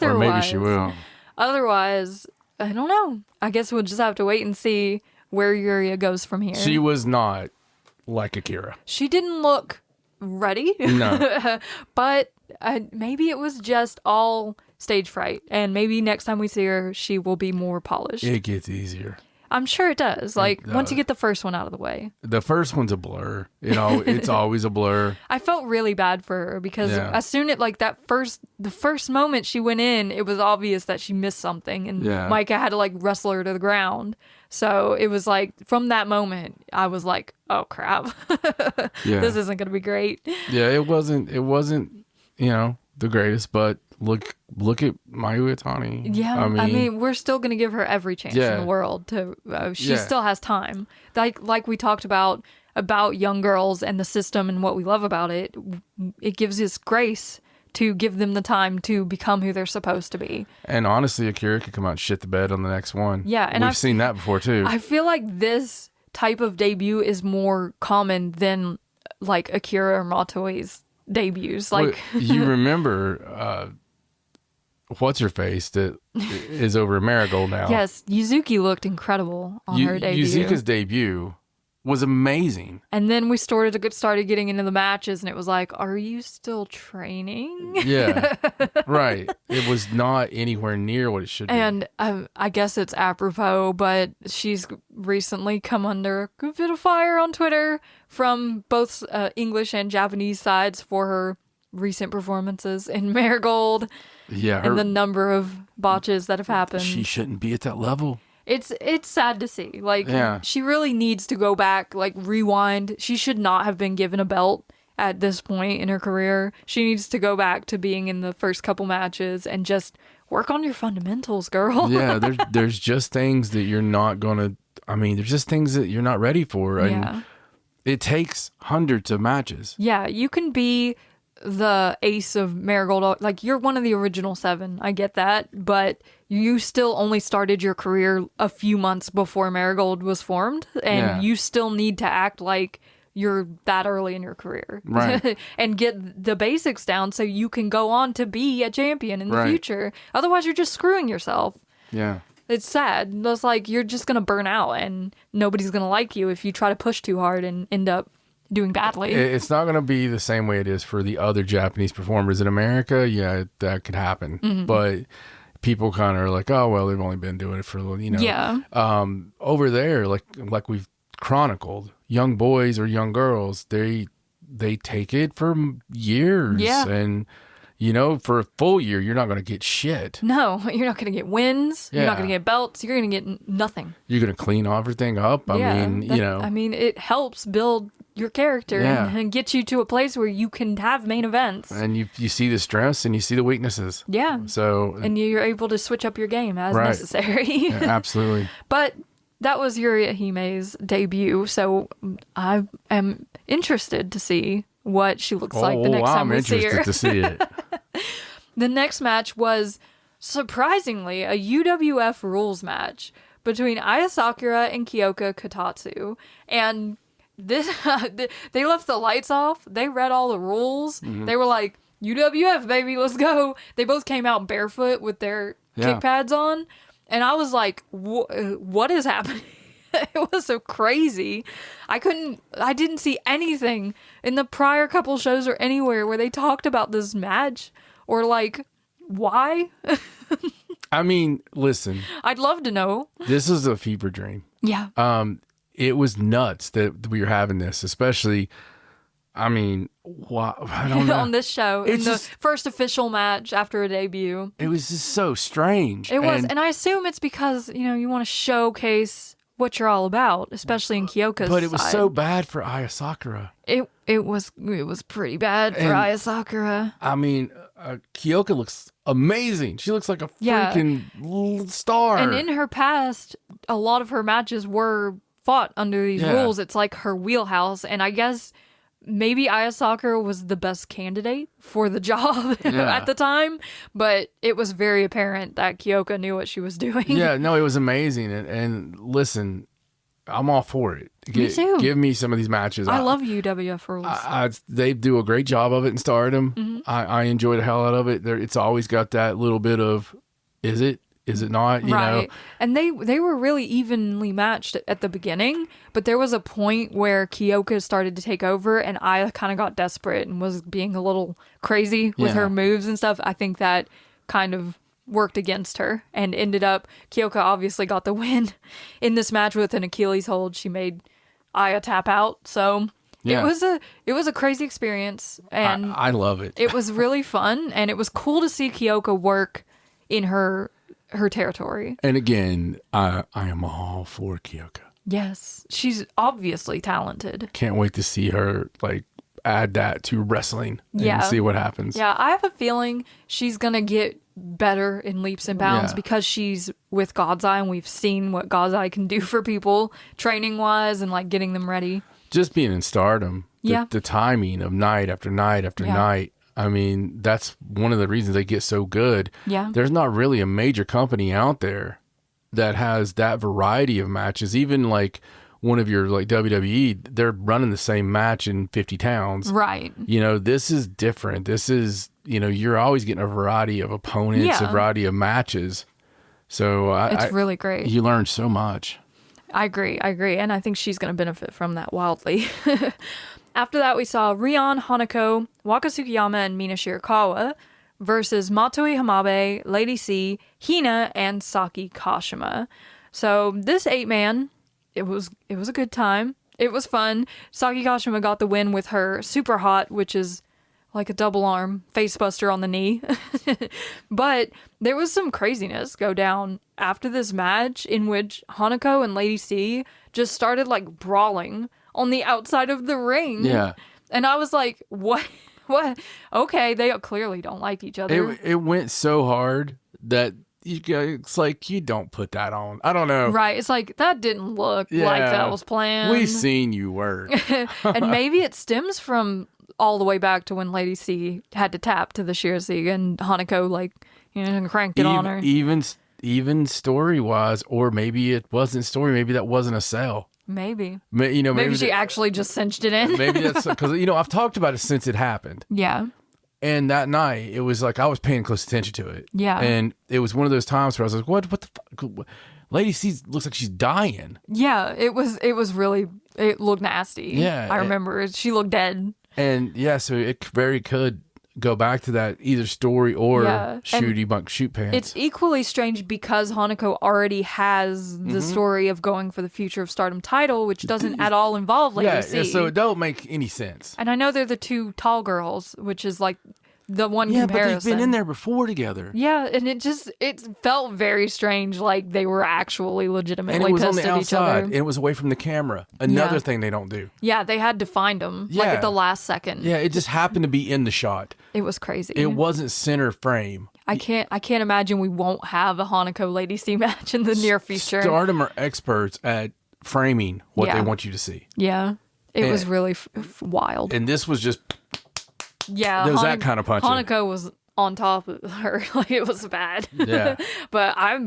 Or maybe she will.
Otherwise, I don't know. I guess we'll just have to wait and see where Yuria goes from here.
She was not like Akira.
She didn't look ready.
No.
But maybe it was just all stage fright. And maybe next time we see her, she will be more polished.
It gets easier.
I'm sure it does. Like, once you get the first one out of the way.
The first one's a blur. It's always a blur.
I felt really bad for her because as soon as, like, the first moment she went in, it was obvious that she missed something. And Micah had to, like, wrestle her to the ground. So it was like, from that moment, I was like, oh, crap. This isn't going to be great.
Yeah, it wasn't, the greatest, but look at Mayu Iwatani.
Yeah, I mean, we're still going to give her every chance in the world to. She still has time. Like we talked about young girls and the system and what we love about it. It gives us grace to give them the time to become who they're supposed to be.
And honestly, Akira could come out and shit the bed on the next one.
Yeah, and
we've seen that before too.
I feel like this type of debut is more common than like Akira or Matoi's debuts. Like,
you remember what's her face that is over at Marigold now?
Yes, Yuzuki looked incredible on her debut.
Yuzuka's debut was amazing.
And then we started getting into the matches, and it was like, are you still training?
Yeah, right. It was not anywhere near what it should be.
And I guess it's apropos, but she's recently come under a good bit of fire on Twitter from both English and Japanese sides for her recent performances in Marigold.
Yeah,
and the number of botches that have happened.
She shouldn't be at that level.
It's sad to see. Like, she really needs to go back, like, rewind. She should not have been given a belt at this point in her career. She needs to go back to being in the first couple matches and just work on your fundamentals, girl.
Yeah, there's just things that you're not going to... I mean, there's just things that you're not ready for. And it takes hundreds of matches.
Yeah, you can be the ace of Marigold. Like, you're one of the original 7. I get that. But you still only started your career a few months before Marigold was formed. And you still need to act like you're that early in your career.
Right.
And get the basics down so you can go on to be a champion in the future. Otherwise, you're just screwing yourself.
Yeah.
It's sad. It's like you're just going to burn out and nobody's going to like you if you try to push too hard and end up doing badly.
It's not going to be the same way it is for the other Japanese performers in America. Yeah, that could happen. Mm-hmm. But people kind of are like, oh, well, they've only been doing it for a little,
Yeah.
Over there, like we've chronicled, young boys or young girls, they take it for years.
Yeah.
And, for a full year, you're not going to get shit.
No, you're not going to get wins. Yeah. You're not going to get belts. You're going to get nothing.
You're going to clean everything up. I mean,
it helps build your character and get you to a place where you can have main events.
And you see the strengths and you see the weaknesses.
Yeah.
So
and you're able to switch up your game as necessary.
Yeah, absolutely.
But that was Yuri Ahime's debut, so I am interested to see what she looks like the next time we see her.
I'm interested to see it.
The next match was surprisingly a UWF rules match between Aya Sakura and Kyoka Kotatsu. And this they left the lights off. They read all the rules. Mm-hmm. They were like, UWF, baby, let's go. They both came out barefoot with their kick pads on. And I was like, what is happening? It was so crazy. I didn't see anything in the prior couple shows or anywhere where they talked about this match or like, why?
I mean, listen.
I'd love to know.
This is a fever dream.
Yeah.
It was nuts that we were having this, especially, I mean, I don't know.
On this show, in the first official match after a debut.
It was just so strange.
It was, and I assume it's because, you want to showcase what you're all about, especially in Kyoka's
But it was
side.
so bad for Aya Sakura.
It was pretty bad for Aya Sakura.
I mean, Kyoka looks amazing. She looks like a freaking star.
And in her past, a lot of her matches were fought under these
Yeah.
rules. It's like her wheelhouse. And I guess maybe Aya Sakura was the best candidate for the job
Yeah.
at the time, but it was very apparent that Kyoka knew what she was doing.
Yeah, no, it was amazing. And listen, I'm all for it.
Me too.
Give me some of these matches.
I love UWF rules.
They do a great job of it in Stardom.
Mm-hmm.
I enjoy the hell out of it. It's always got that little bit of, is it not? You know,
And they were really evenly matched at the beginning, but there was a point where Kyoka started to take over and Aya kind of got desperate and was being a little crazy with her moves and stuff. I think that kind of worked against her and ended up Kyoka obviously got the win in this match with an Achilles hold. She made Aya tap out. So it was a crazy experience, and
I love it.
it was really fun, and it was cool to see Kyoka work in her territory.
And again, I am all for Kyoka.
Yes, she's obviously talented.
Can't wait to see her like add that to wrestling and see what happens.
Yeah, I have a feeling she's gonna get better in leaps and bounds because she's with God's Eye, and we've seen what God's Eye can do for people training wise and like getting them ready.
Just being in Stardom, the timing of night after night after night. I mean, that's one of the reasons they get so good.
Yeah.
There's not really a major company out there that has that variety of matches. Even like one of your like WWE, they're running the same match in 50 towns.
Right.
You know, this is different. This is, you know, you're always getting a variety of opponents, a variety of matches. So
it's really great.
You learn so much.
I agree. And I think she's going to benefit from that wildly. After that, we saw Rion Hanako, Waka Tsukiyama, and Mina Shirakawa versus Matoi Hamabe, Lady C, Hina, and Saki Kashima. So this 8-man, it was a good time. It was fun. Saki Kashima got the win with her super hot, which is like a double arm face buster on the knee. But there was some craziness go down after this match in which Hanako and Lady C just started like brawling on the outside of the ring.
Yeah.
And I was like, what? Okay, they clearly don't like each other.
It went so hard that it's like, you don't put that on. I don't know.
Right. It's like, that didn't look like that was planned.
We've seen you work.
And maybe it stems from all the way back to when Lady C had to tap to the Shirase and Hanako like, cranked it on her.
Even story-wise, or maybe it wasn't story. Maybe that wasn't a sell.
Maybe.
Maybe
she actually just cinched it in.
Maybe that's because I've talked about it since it happened.
Yeah.
And that night, it was like I was paying close attention to it.
Yeah.
And it was one of those times where I was like, "What the fuck? Lady C looks like she's dying."
Yeah. It was really. It looked nasty.
Yeah.
I remember she looked dead.
And yeah, so it very could go back to that either story or shoot pants.
It's equally strange because Hanako already has the story of going for the Future of Stardom title, which doesn't at all involve Lady C.
Yeah, so it don't make any sense.
And I know they're the two tall girls, which is like the one comparison.
Yeah, but they've been in there before together.
Yeah, and it felt very strange, like they were actually legitimately
and it was
pissed
on the
at each
outside,
other.
and it was away from the camera. Another thing they don't do.
Yeah, they had to find them like at the last second.
Yeah, it just happened to be in the shot.
It was crazy.
It wasn't center frame.
I can't imagine we won't have a Hanako Lady C match in the near future.
Stardom are experts at framing what they want you to see.
Yeah, it was really wild.
And this was just.
Yeah,
there was that kind of punching.
Hanako was on top of her. Like, it was bad.
Yeah.
But I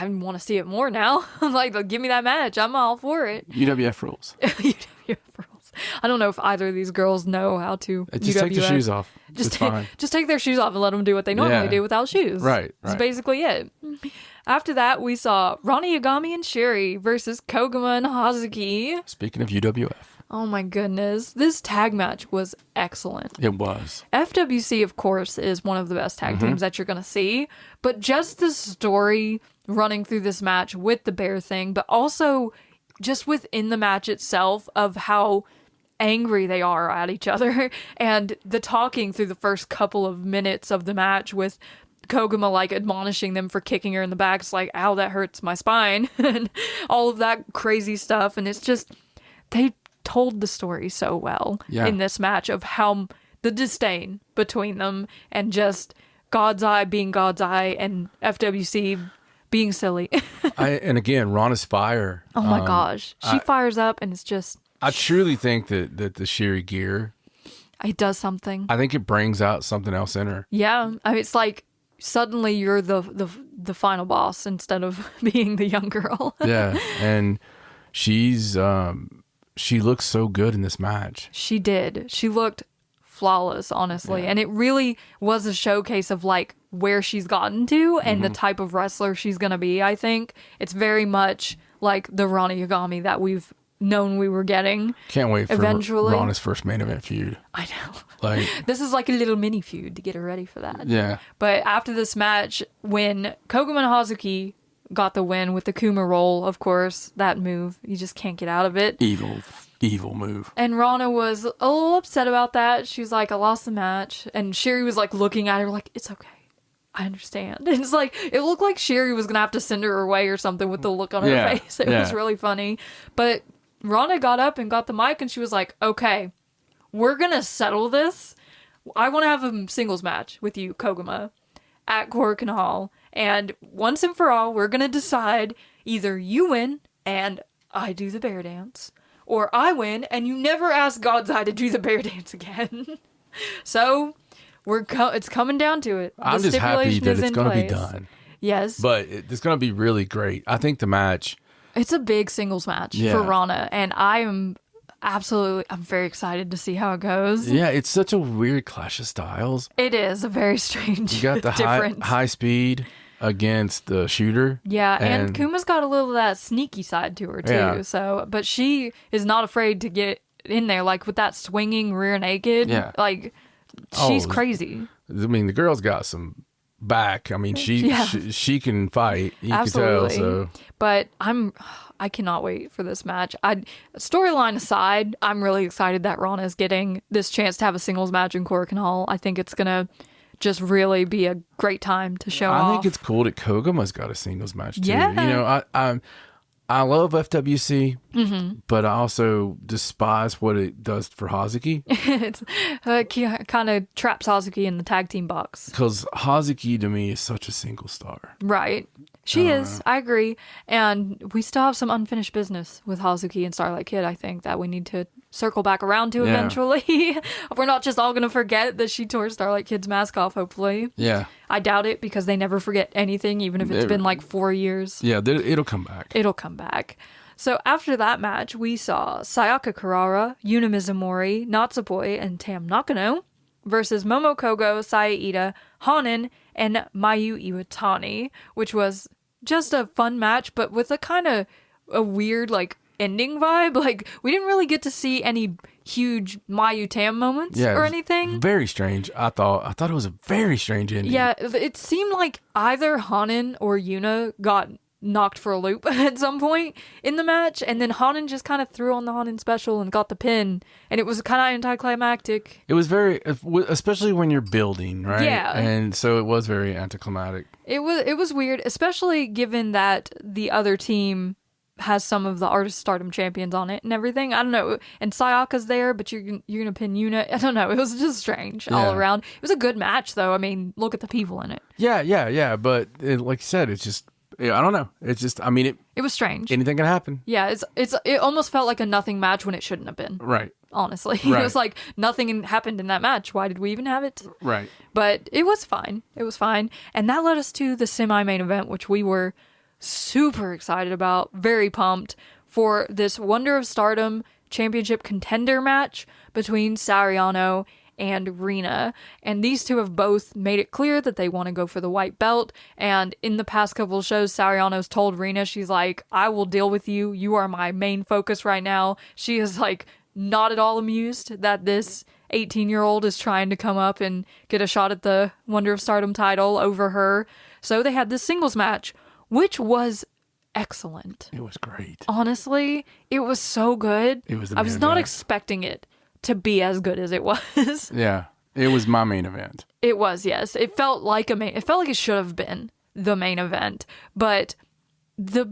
want to see it more now. Like, give me that match. I'm all for it.
UWF rules.
UWF rules. I don't know if either of these girls know how to
just take their shoes off.
Just take their shoes off and let them do what they normally do without shoes.
Right.
That's basically it. After that, we saw Ronnie Yagami and Sherry versus Koguma and Hazuki.
Speaking of UWF.
Oh my goodness. This tag match was excellent.
It was.
FWC, of course, is one of the best tag teams that you're going to see. But just the story running through this match with the bear thing, but also just within the match itself of how angry they are at each other. And the talking through the first couple of minutes of the match with Koguma like admonishing them for kicking her in the back. It's like, ow, that hurts my spine. And all of that crazy stuff. And it's just, they told the story so well in this match of how the disdain between them and just God's Eye being God's Eye and FWC being silly.
And again, Ronna's fire.
Oh my gosh. She fires up and it's just,
I truly think that the Sherry gear,
it does something.
I think it brings out something else in her.
Yeah. I mean, it's like suddenly you're the final boss instead of being the young girl.
Yeah. And she's, she looks so good in this match.
She did. She looked flawless, honestly.
Yeah.
And it really was a showcase of like where she's gotten to and the type of wrestler she's going to be, I think. It's very much like the Rana Yagami that we've known we were getting.
Can't wait for
eventually.
Ronna's first main event feud.
I know.
Like,
This is like a little mini feud to get her ready for that.
yeah.
But after this match, when Koguma and Hazuki got the win with the Kuma roll, of course, that move, you just can't get out of it.
Evil move.
And Rana was a little upset about that. She was like, I lost the match. And Sherry was like looking at her like, it's okay. I understand. And it's like, it looked like Sherry was going to have to send her away or something with the look on her face. It was really funny. But Rana got up and got the mic and she was like, okay, we're going to settle this. I want to have a singles match with you, Koguma, at Korakuen Hall. And once and for all, we're going to decide either you win and I do the bear dance, or I win and you never ask God's Eye to do the bear dance again. So it's coming down to it.
I'm just happy that it's going to be done.
Yes.
But it's going to be really great. I think the match.
It's a big singles match for Rana. And I'm very excited to see how it goes.
Yeah, it's such a weird clash of styles.
It is a very strange
You got the high speed against the shooter.
Yeah, and Kuma's got a little of that sneaky side to her too.
Yeah.
So, but she is not afraid to get in there, like with that swinging rear naked.
Yeah.
Like she's crazy.
I mean, the girl's got some back. I mean, she can fight. You
Absolutely.
can tell. So,
but I cannot wait for this match. Storyline aside, I'm really excited that Rana is getting this chance to have a singles match in Korakuen Hall. I think it's gonna just really be a great time to show off.
I think it's cool that Koguma's got a singles match too.
Yeah.
You know, I love FWC, but I also despise what it does for Hazuki.
It kind of traps Hazuki in the tag team box.
Because Hazuki to me is such a single star.
Right. She is. I agree. And we still have some unfinished business with Hazuki and Starlight Kid, I think, that we need to circle back around to eventually. We're not just all going to forget that she tore Starlight Kid's mask off, hopefully.
Yeah.
I doubt it because they never forget anything, even if it's been like 4 years.
Yeah, it'll come back.
It'll come back. So after that match, we saw Sayaka Kurara, Yuna Mizumori, Natsupoi, and Tam Nakano versus Momo Kogo, Saya Ida, Hanan, and Mayu Iwatani, which was just a fun match, but with a kind of a weird, like, ending vibe. Like, we didn't really get to see any huge Mayu Tam moments or anything.
Very strange. I thought it was a very strange ending.
Yeah, it seemed like either Hanan or Yuna got knocked for a loop at some point in the match, and then Hanan just kind of threw on the Hanan special and got the pin, and it was kind of anticlimactic.
It was very, especially when you're building, right?
Yeah.
And so it was very anticlimactic.
It was weird, especially given that the other team has some of the Artist Stardom champions on it and everything. I don't know. And Sayaka's there, but you're gonna pin Yuna. I don't know. It was just strange all around. It was a good match, though. I mean, look at the people in it.
Yeah. But like you said, it's just, I don't know. It's just, I mean,
it was strange.
Anything can happen.
Yeah, it almost felt like a nothing match when it shouldn't have been.
Right.
Honestly,
Right.
It was like nothing happened in that match. Why did we even have it?
Right.
But it was fine. It was fine, and that led us to the semi-main event, which we were super excited about, very pumped for this Wonder of Stardom championship contender match between Sariano and Rina. And these two have both made it clear that they want to go for the white belt. And in the past couple of shows, Sariano's told Rina, she's like, I will deal with you. You are my main focus right now. She is like not at all amused that this 18-year-old is trying to come up and get a shot at the Wonder of Stardom title over her. So they had this singles match, which was excellent.
It was great.
Honestly, it was so good.
It was the
I was
main
not
event.
expecting it to be as good as it was.
Yeah. It was my main event.
It was, yes. It felt like it should have been the main event. But the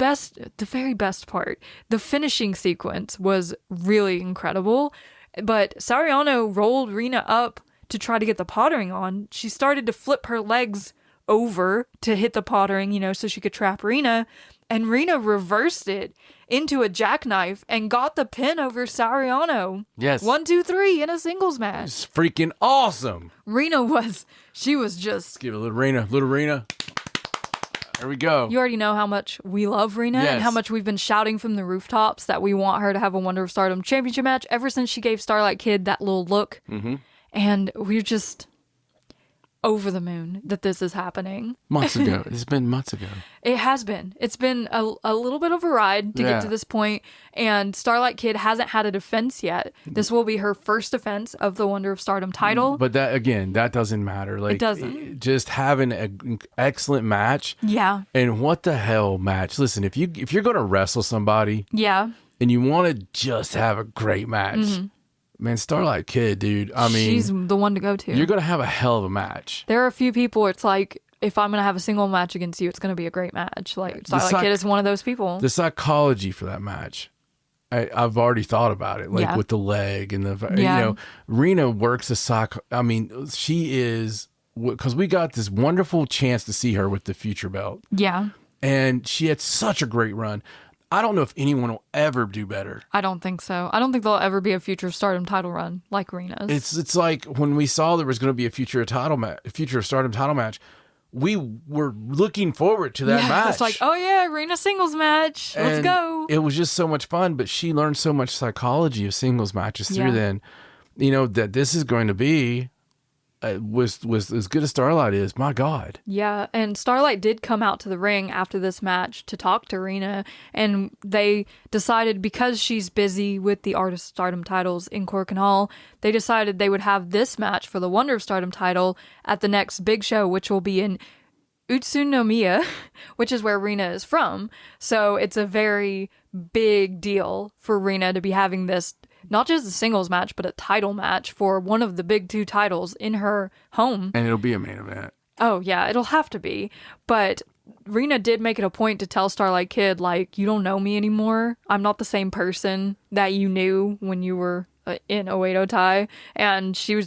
very best part, the finishing sequence was really incredible. But Sariano rolled Rina up to try to get the pottering on. She started to flip her legs over to hit the pottering, so she could trap Rina. And Rina reversed it into a jackknife and got the pin over Sariano.
Yes.
1, 2, 3 in a singles match.
It's freaking awesome.
Rina was just...
Give it a little Rina. There we go.
You already know how much we love Rina and how much we've been shouting from the rooftops that we want her to have a Wonder of Stardom championship match ever since she gave Starlight Kid that little look. Mm-hmm. And we're just over the moon that this is happening.
Months ago. It's been months ago.
It has been. It's been a little bit of a ride to get to this point, and Starlight Kid hasn't had a defense yet. This will be her first defense of the Wonder of Stardom title.
But that doesn't matter. Like,
it doesn't.
Just having an excellent match.
Yeah.
And what the hell match? Listen, if you're going to wrestle somebody.
Yeah.
And you want to just have a great match. Mm-hmm. Man, Starlight Kid, dude. I mean,
she's the one to go to.
You're going to have a hell of a match.
There are a few people, it's like, if I'm going to have a single match against you, it's going to be a great match. Like, Starlight Kid is one of those people.
The psychology for that match, I've already thought about it. Like, with the leg and the, Rina works she is, because we got this wonderful chance to see her with the Future Belt.
Yeah.
And she had such a great run. I don't know if anyone will ever do better.
I don't think so. I don't think there'll ever be a Future Stardom title run like Rina's.
It's like when we saw there was going to be a Future Stardom title match, we were looking forward to that match.
It's like, oh yeah, Rina singles match. Let's go.
It was just so much fun, but she learned so much psychology of singles matches through then. That this is going to be was as good as Starlight is. My God.
Yeah, and Starlight did come out to the ring after this match to talk to Rina, and they decided, because she's busy with the Art of Stardom titles in Korakuen Hall, they decided they would have this match for the Wonder of Stardom title at the next big show, which will be in Utsunomiya, which is where Rina is from. So it's a very big deal for Rina to be having this, not just a singles match, but a title match for one of the big 2 titles in her home.
And it'll be a main event.
Oh, yeah, it'll have to be. But Rina did make it a point to tell Starlight Kid, like, you don't know me anymore. I'm not the same person that you knew when you were in Oedo Tai. And she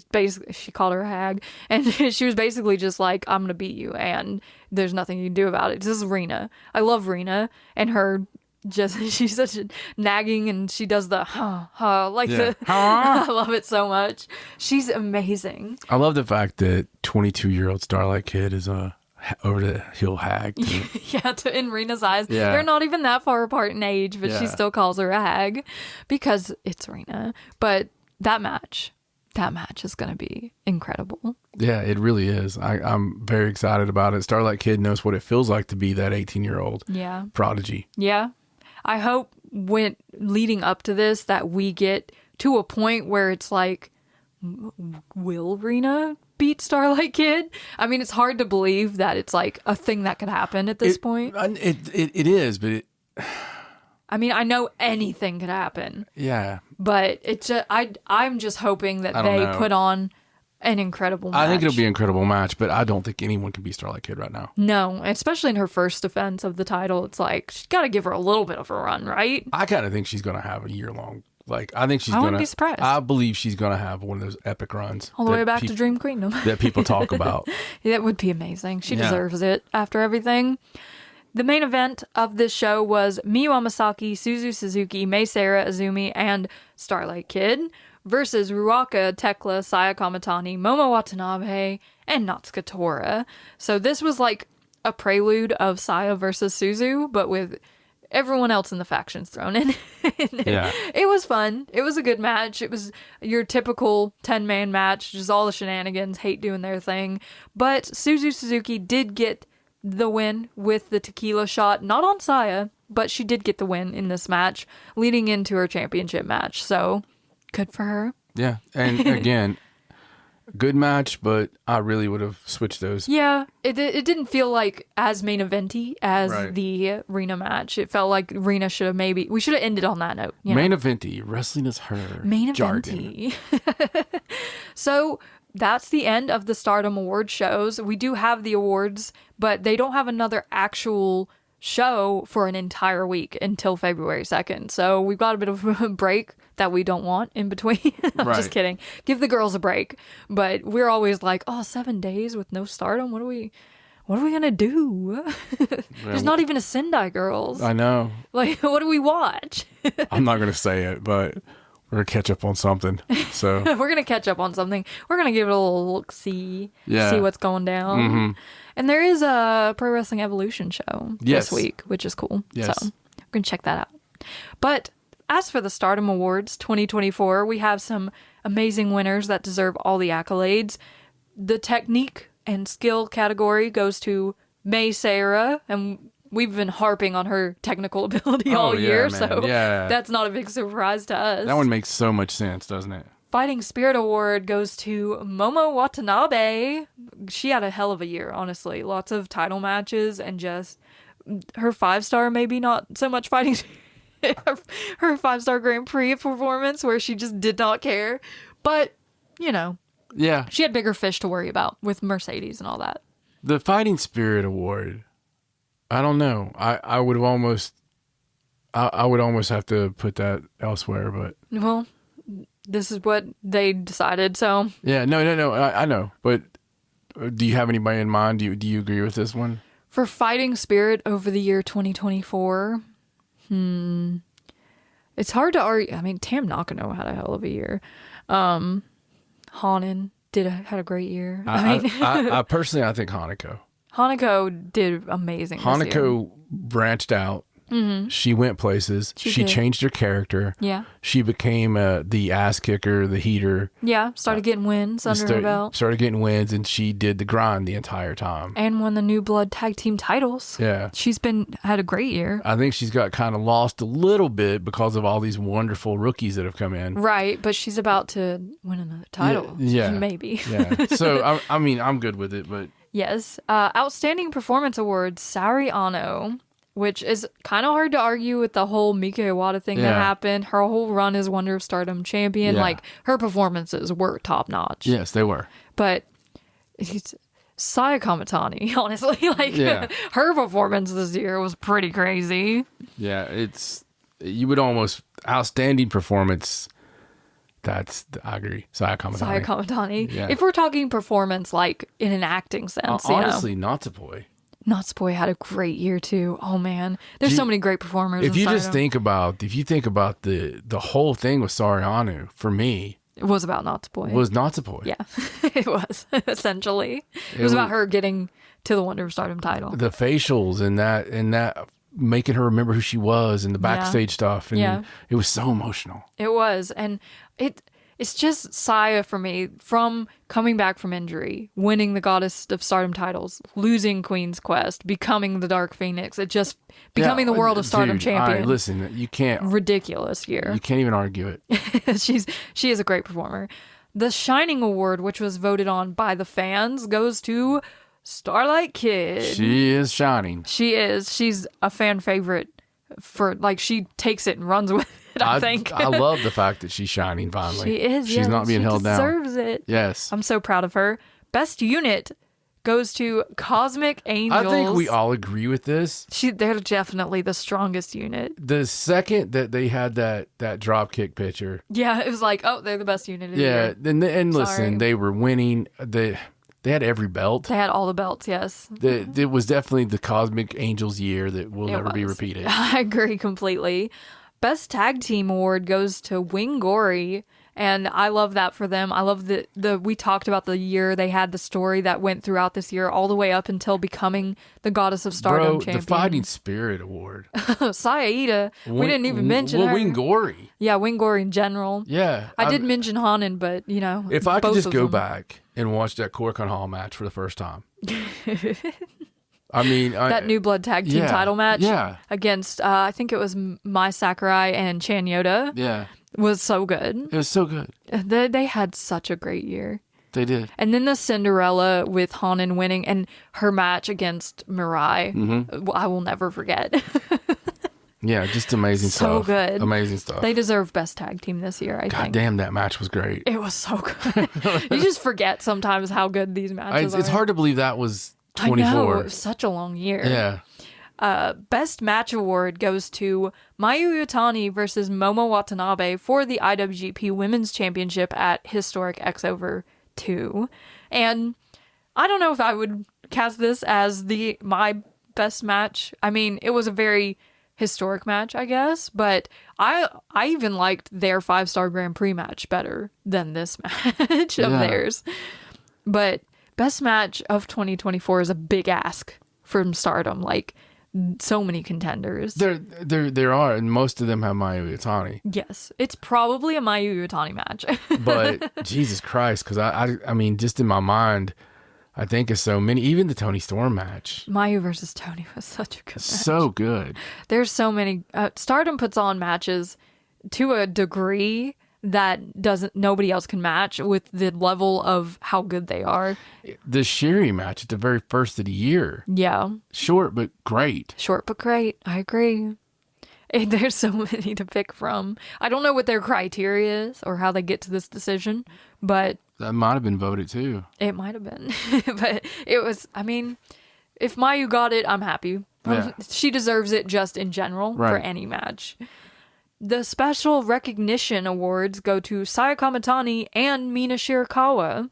called her a hag. And she was basically just like, I'm going to beat you. And there's nothing you can do about it. This is Rina. I love Rina and her. She's such a nagging, and she does the I love it so much. She's amazing.
I love the fact that 22-year-old Starlight Kid is a over the hill hag.
In Rina's eyes, they're not even that far apart in age, but she still calls her a hag because it's Rina. But that match is going to be incredible.
Yeah, it really is. I'm very excited about it. Starlight Kid knows what it feels like to be that 18-year-old prodigy.
Yeah. I hope when leading up to this that we get to a point where it's like, will Rina beat Starlight Kid? I mean, it's hard to believe that it's like a thing that could happen at this point.
It is, but
I mean, I know anything could happen.
Yeah.
But it's just, I'm just hoping that they put on an incredible match.
I think it'll be an incredible match, but I don't think anyone can beat Starlight Kid right now.
No, especially in her first defense of the title. It's like, she's got to give her a little bit of a run, right?
I kind of think she's going to have a year-long. Like, I think she's
I
going to...
wouldn't be surprised.
I believe she's going to have one of those epic runs.
All the way back to Dream Queendom.
That people talk about.
That would be amazing. She deserves it after everything. The main event of this show was Miyu Amasaki, Suzu Suzuki, Mei Seira Azumi, and Starlight Kid versus Ruaka, Tekla, Saya Kamatani, Momo Watanabe, and Natsuka Tora. So this was like a prelude of Saya versus Suzu, but with everyone else in the factions thrown in.
Yeah.
It was fun. It was a good match. It was your typical 10-man match, just all the shenanigans, hate doing their thing. But Suzu Suzuki did get the win with the tequila shot, not on Saya, but she did get the win in this match, leading into her championship match. So, good for her.
Yeah, and again, good match, but I really would have switched those.
Yeah, it didn't feel like as main eventy as the Rina match. It felt like Rina should have we should have ended on that note.
Main eventy, wrestling is her
main
jargon.
Eventy. So that's the end of the Stardom Award shows. We do have the awards, but they don't have another actual show for an entire week until February 2nd. So we've got a bit of a break that we don't want in between. I'm just kidding. Give the girls a break. But we're always like, 7 days with no Stardom? What are we what are we gonna do? There's not even a Sendai Girls.
I know.
Like, what do we watch?
I'm not going to say it, but we're going to catch up on something. So
We're gonna catch up on something. We're gonna give it a little look, see what's going down.
Mm-hmm.
And there is a Pro Wrestling Evolution show
Yes.
this week, which is cool.
Yes.
So we're gonna check that out. But as for the Stardom Awards 2024, we have some amazing winners that deserve all the accolades. The technique and skill category goes to May Sarah, and we've been harping on her technical ability all
yeah,
year,
man.
so
Yeah.
that's not a big surprise to us.
that one makes so much sense, doesn't it?
Fighting Spirit Award goes to Momo Watanabe. She had a hell of a year, honestly. Lots of title matches and just her 5-star, maybe not so much fighting. Her 5-star Grand Prix performance where she just did not care. But, you know,
Yeah.
she had bigger fish to worry about with Mercedes and all that.
The Fighting Spirit Award, I don't know. I would have almost, I would almost have to put that elsewhere, but
Well, this is what they decided, so
yeah, no. I know, but do you have anybody in mind? Do you agree with this one?
for Fighting Spirit over the year 2024, it's hard to argue. I mean, Tam Nakano had a hell of a year. Hanan had a great year.
I personally, I think
Hanako did amazing this year.
Hanako branched out. Mm-hmm. She went places. She
did.
changed her character.
Yeah.
She became the ass kicker, the heater.
Yeah, started getting wins under her belt.
Started getting wins, and she did the grind the entire time.
And won the New Blood tag team titles.
Yeah.
She's had a great year.
I think she's got kind of lost a little bit because of all these wonderful rookies that have come in.
Right, but she's about to win another title.
Yeah.
Maybe.
Yeah. So, I mean, I'm good with it, but
Yes. Outstanding Performance Award, Saori Ano, which is kind of hard to argue with the whole Mika Iwata thing that
Yeah.
happened. Her whole run as Wonder of Stardom champion,
Yeah.
like, her performances were top notch.
yes, they were.
But it's Saya Kamatani, honestly, like,
Yeah.
her performance this year was pretty crazy.
Yeah, you would almost, outstanding performance. I agree. Saya Kamatani.
Saya Kamatani.
Yeah.
If we're talking performance, like, in an acting sense,
Honestly, Natsupoi.
Natsupoi had a great year too. Oh man, there's so many great performers.
If
in
you just
Stardom.
think about the whole thing with Sarianu, for me,
It was about Natsupoi.
was Natsupoi.
Yeah, it was essentially. It was about her getting to the Wonder of Stardom title.
The facials and that making her remember who she was and the backstage stuff, and
Yeah.
it was so emotional.
It was, and it's just Saya for me, from coming back from injury, winning the Goddess of Stardom titles, losing Queen's Quest, becoming the Dark Phoenix, it just becoming the World of Stardom
Dude,
champion.
listen, you can't
Ridiculous year.
even argue it.
She is a great performer. The Shining Award, which was voted on by the fans, goes to Starlight Kid.
She is shining.
She is. She's a fan favorite for, like, she takes it and runs with it, I think.
I love the fact that she's shining finally.
She is.
She's
yes.
not being
She
held down.
deserves it.
Yes.
I'm so proud of her. Best unit goes to Cosmic Angels.
I think we all agree with this.
They're definitely the strongest unit.
The second that they had that drop kick picture,
Yeah, it was like, oh, they're the best unit in the
yeah,
year.
and
Sorry.
listen, they were winning. They had every belt.
They had all the belts, yes.
It was definitely the Cosmic Angels year that will
It
never be
was.
repeated.
I agree completely. Best Tag Team Award goes to Wing Gory, and I love that for them. I love we talked about the year they had, the story that went throughout this year all the way up until becoming the Goddess of Stardom
Bro,
champion.
the Fighting Spirit Award.
Saya, we didn't even mention her.
Wing Gory.
Yeah, Wing Gory in general.
Yeah.
I did mention Hanan, but, you know,
If I could
both
just
of
go
them.
back and watch that Korakuen Hall match for the first time. I mean,
That New Blood Tag Team
yeah,
title match
yeah.
against, I think it was Mai Sakurai and Chan Yoda,
yeah,
was so good.
it was so good.
They had such a great year.
They did.
And then the Cinderella with Hanan winning and her match against Mirai,
Mm-hmm.
I will never forget.
Yeah, just amazing
So
stuff.
good.
Amazing stuff.
They deserve best tag team this year, I
God
think.
damn, that match was great.
It was so good. You just forget sometimes how good these matches
It's
are.
hard to believe that was
I know,
24.
it was such a long year.
Yeah.
Best match award goes to Mayu Iwatani versus Momo Watanabe for the IWGP Women's Championship at Historic X Over 2. And I don't know if I would cast this as my best match. I mean, it was a very historic match, I guess, but I even liked their 5-star Grand Prix match better than this match of theirs. But best match of 2024 is a big ask from Stardom. Like, so many contenders.
There are, and most of them have Mayu Iwatani.
Yes, it's probably a Mayu Iwatani match.
But Jesus Christ, because I mean, just in my mind, I think of so many. Even the Toni Storm match,
Mayu versus Toni was such a good match.
So good.
There's so many. Stardom puts on matches to a degree that nobody else can match with the level of how good they are.
The Shiri match at the very first of the year.
Yeah.
Short but great.
Short but great. I agree. There's so many to pick from. I don't know what their criteria is or how they get to this decision, but
that might have been voted too.
It might have been. But it was, I mean, if Mayu got it, I'm happy.
Yeah.
She deserves it just in general for any match. The special recognition awards go to Saya Kamitani and Mina Shirakawa,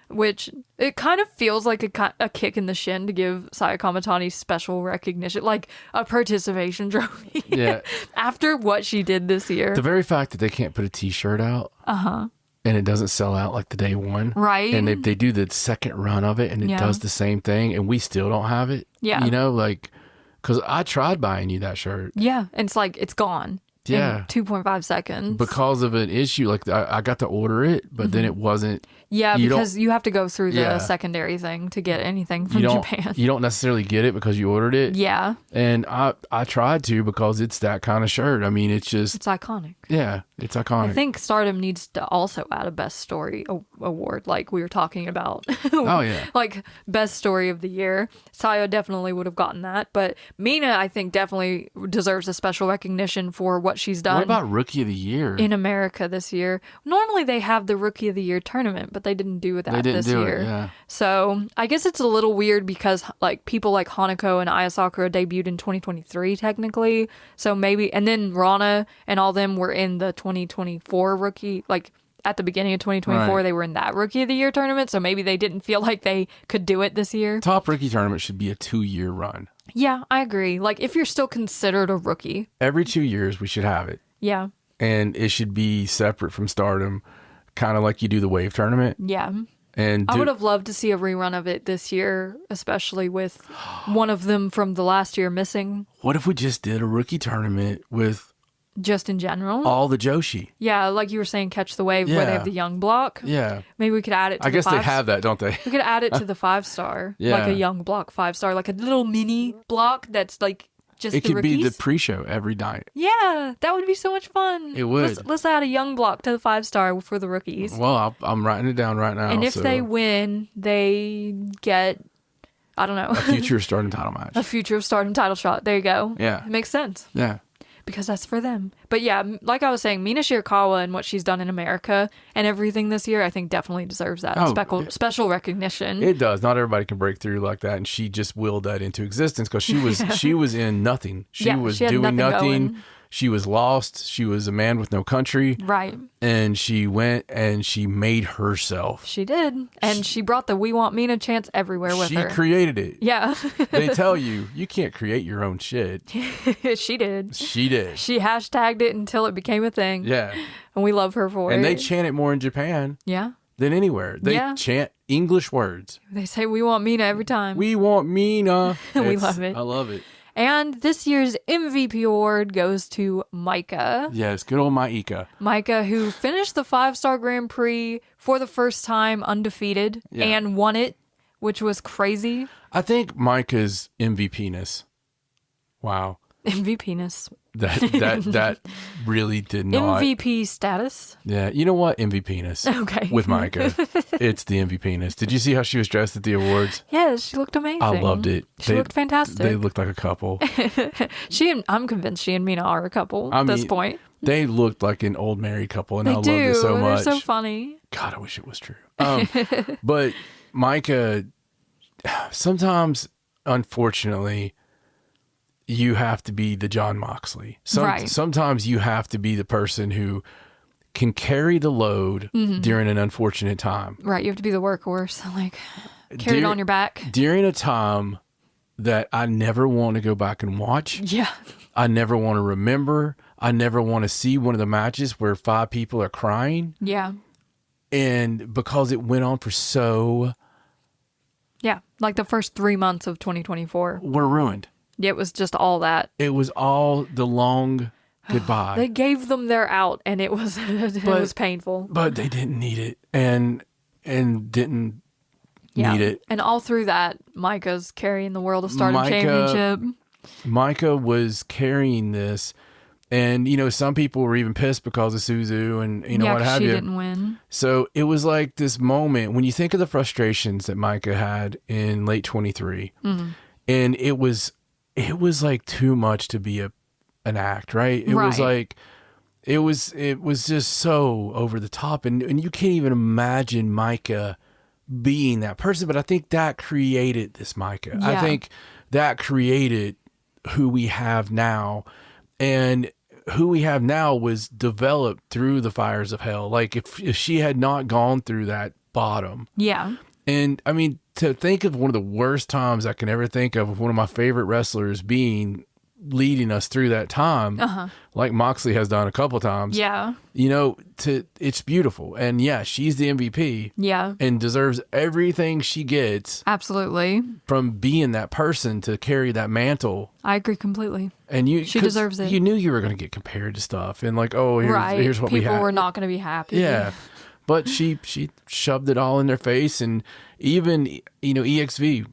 which it kind of feels like a kick in the shin to give Saya Kamitani special recognition, like a participation trophy.
Yeah.
After what she did this year.
The very fact that they can't put a t-shirt out.
Uh-huh.
And it doesn't sell out like the day one.
Right.
And they do the second run of it and it does the same thing and we still don't have it.
Yeah.
You know, like, because I tried buying you that shirt.
Yeah. And it's like, it's gone.
Yeah.
In 2.5 seconds.
Because of an issue. Like, I got to order it, but then it wasn't.
Yeah, because you have to go through the secondary thing to get anything from Japan.
You don't necessarily get it because you ordered it.
Yeah.
And I tried to because it's that kind of shirt. I mean, it's
iconic.
Yeah, it's iconic.
I think Stardom needs to also add a best story award like we were talking about.
Oh, yeah.
Like best story of the year. Saya definitely would have gotten that. But Mina, I think, definitely deserves a special recognition for what she's done.
What about Rookie of the Year?
In America this year. Normally they have the Rookie of the Year tournament, but they didn't do that this year.
Yeah.
So I guess it's a little weird because like people like Hanako and Aya Sakura debuted in 2023 technically. So maybe, and then Rana and all them were in the 2024 rookie, like at the beginning of 2024, they were in that Rookie of the Year tournament. So maybe they didn't feel like they could do it this year.
Top rookie tournament should be a 2-year run.
Yeah, I agree. Like if you're still considered a rookie.
Every 2 years we should have it.
Yeah.
And it should be separate from Stardom, kind of like you do the Wave tournament.
Yeah.
And
I would have loved to see a rerun of it this year, especially with one of them from the last year missing.
What if we just did a rookie tournament with
just in general?
all the Joshi?
Yeah, like you were saying, Catch the Wave, where they have the young block.
Yeah.
Maybe we could add it to
I guess they have that, don't they?
We could add it to the 5-star.
Yeah.
Like a young block 5-star, like a little mini block that's like just
it
the
could
rookies.
be the pre-show every night.
Yeah, that would be so much fun.
It would.
Let's add a young block to the 5-star for the rookies.
Well, I'm writing it down right now.
And if they win, they get, I don't know.
A future Stardom title match.
A future Stardom title shot. There you go.
Yeah.
It makes sense.
Yeah.
Because that's for them. But yeah, like I was saying, Mina Shirakawa and what she's done in America and everything this year, I think definitely deserves that special recognition.
It does. Not everybody can break through like that, and she just willed that into existence because she was in nothing. She was doing nothing. She was lost. She was a man with no country.
Right.
And she went and she made herself.
She did. And she brought the We Want Mina chants everywhere with her.
She created it.
Yeah.
They tell you can't create your own shit.
She did.
She did.
She hashtagged it until it became a thing.
Yeah.
And we love her for it.
And they chant it more in Japan.
Yeah.
Than anywhere. They chant English words.
They say We Want Mina every time.
We want Mina.
We love it.
I love it.
And this year's MVP award goes to Maika.
Yes, good old Maika.
Maika, who finished the 5-star Grand Prix for the first time undefeated and won it, which was crazy.
I think Maika's MVP-ness. Wow.
MVP-ness.
That really did not.
MVP status.
Yeah, you know what? MVP-ness.
Okay.
With Maika. It's the MVP-ness. Did you see how she was dressed at the awards?
Yes, she looked amazing.
I loved it.
She looked fantastic.
They looked like a couple.
I'm convinced she and Mina are a couple at this point.
They looked like an old married couple, and I loved it so much.
They're so funny.
God, I wish it was true. But Maika, sometimes, unfortunately, you have to be the John Moxley. Sometimes you have to be the person who can carry the load during an unfortunate time.
Right, you have to be the workhorse. Like, carried on your back.
During a time that I never want to go back and watch.
Yeah.
I never want to remember. I never want to see one of the matches where 5 people are crying.
Yeah.
And because it went on for so...
Yeah. Like the first 3 months of 2024.
We're ruined.
It was just all that.
It was all the long goodbye.
They gave them their out, and it was it was painful.
But they didn't need it, and didn't need it.
And all through that, Micah's carrying the World of Stardom Championship.
Micah was carrying this, and some people were even pissed because of Suzu and what have you.
She didn't win.
So it was like this moment when you think of the frustrations that Micah had in late 23, and it was like too much to be an act, right? It was like it was just so over the top, and you can't even imagine Micah being that person. But I think that created this Micah.
Yeah.
I think that created who we have now, and who we have now was developed through the fires of hell. Like if she had not gone through that bottom, and I mean, to think of one of the worst times I can ever think of one of my favorite wrestlers leading us through that time, like Moxley has done a couple times.
Yeah.
It's beautiful. And yeah, she's the MVP.
Yeah.
And deserves everything she gets.
Absolutely.
From being that person to carry that mantle.
I agree completely.
And
she deserves it.
You knew you were going to get compared to stuff, and like, oh, here's what we have.
People were not going to be happy.
Yeah. But she shoved it all in their face, and even EXV,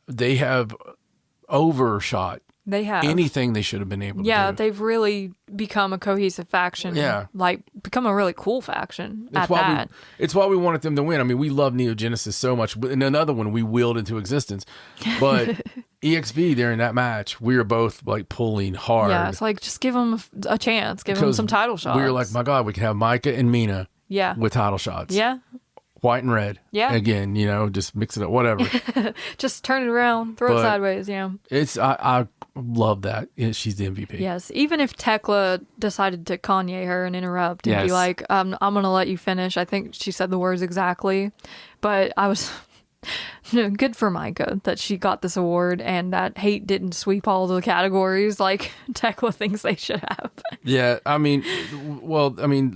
they have overshot. They have anything they should have been able to do.
Yeah, they've really become a cohesive faction.
Yeah.
Like, become a really cool faction
it's why we wanted them to win. I mean, we love Neo Genesis so much. And another one we willed into existence. But EXV, during that match, we were both like pulling hard.
Yeah, it's like, just give them a chance. Give them some title shots.
We were like, my God, we can have Micah and Mina with title shots.
Yeah.
White and red.
Yeah.
Again, just mix it up, whatever.
Just turn it around, throw it sideways,
I love that. She's the MVP.
Yes. Even if Tekla decided to Kanye her and interrupt and be like, I'm going to let you finish. I think she said the words exactly. But I was good for Micah that she got this award and that hate didn't sweep all the categories like Tekla thinks they should have.
Yeah. I mean,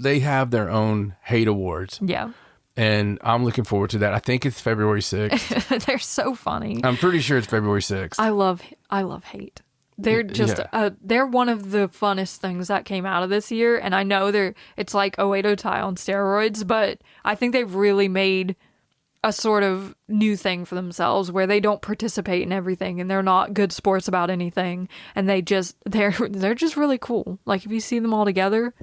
they have their own hate awards.
Yeah.
And I'm looking forward to that. I think it's February 6th.
They're so funny.
I'm pretty sure it's February 6th.
I love hate. They're just they're one of the funnest things that came out of this year, and I know it's like Oedo Tai on steroids, but I think they've really made a sort of new thing for themselves where they don't participate in everything and they're not good sports about anything, and they're just really cool. Like if you see them all together,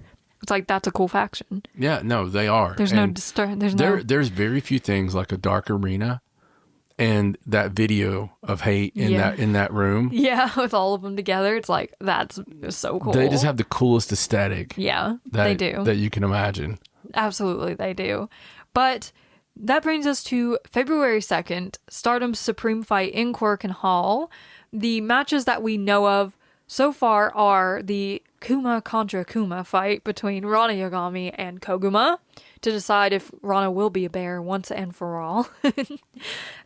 it's like, that's a cool faction.
Yeah, no, they are.
There's
there's very few things like a dark arena and that video of hate in that room.
Yeah, with all of them together. It's like, that's so cool.
They just have the coolest aesthetic.
Yeah, they do.
That you can imagine.
Absolutely, they do. But that brings us to February 2nd, Stardom's Supreme Fight in Korakuen Hall. The matches that we know of so far are the Kuma contra Kuma fight between Rana Yagami and Koguma to decide if Rana will be a bear once and for all.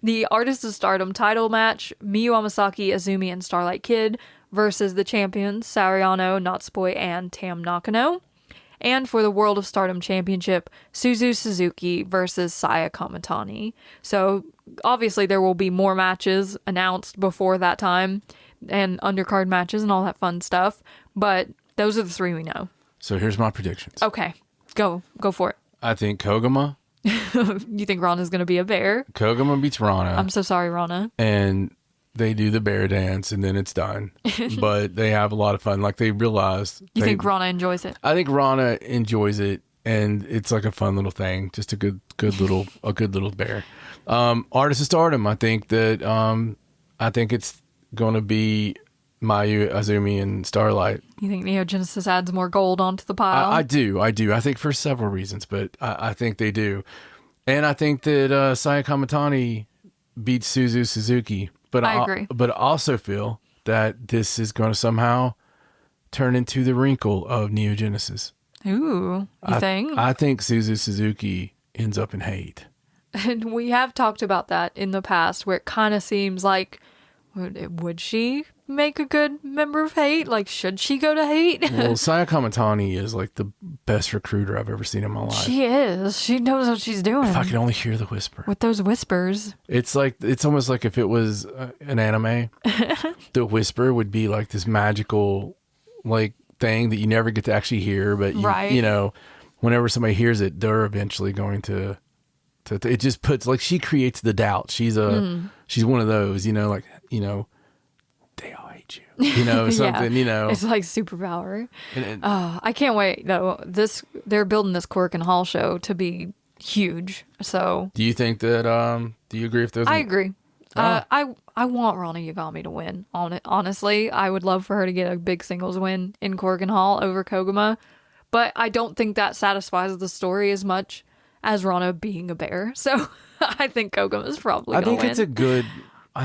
The Artist of Stardom title match, Miyu Amasaki, Azumi, and Starlight Kid versus the champions Sariano, Natsupoi, and Tam Nakano. And for the World of Stardom Championship, Suzu Suzuki versus Saya Kamatani. So obviously there will be more matches announced before that time, and undercard matches and all that fun stuff. But those are the 3 we know.
So here's my predictions.
Okay, go for it.
I think Koguma.
You think Rana's going to be a bear?
Koguma beats Rana.
I'm so sorry, Rana.
And they do the bear dance and then it's done. But they have a lot of fun. Like they realized.
You think Rana enjoys it?
I think Rana enjoys it, and it's like a fun little thing. Just a good little bear. Artist of Stardom. I think it's going to be Mayu, Azumi, and Starlight.
You think Neo Genesis adds more gold onto the pile?
I do. I think for several reasons, but I think they do. And I think that Saya Kamatani beats Suzu Suzuki. But
I agree.
But I also feel that this is going to somehow turn into the wrinkle of Neo Genesis.
Ooh, you think?
I think Suzu Suzuki ends up in hate.
And we have talked about that in the past, where it kind of seems like, would she make a good member of Hate? Like, should she go to Hate?
Well, Saya Kamatani is like the best recruiter I've ever seen in my life.
She is. She knows what she's doing.
If I could only hear the whisper.
With those whispers.
It's almost like if it was an anime, the whisper would be like this magical like thing that you never get to actually hear, but you know, whenever somebody hears it, they're eventually going to it just puts, like, she creates the doubt. She's one of those, you know, like, you know, they all hate you, you know, something, you know.
It's like superpower. I can't wait though. They're building this Cork and Hall show to be huge. So
do you think that do you agree if there's
I agree. I want Rana Yagami to win on it. Honestly, I would love for her to get a big singles win in Cork and Hall over Koguma, but I don't think that satisfies the story as much as Rana being a bear. So I think Koguma is probably going to win.
I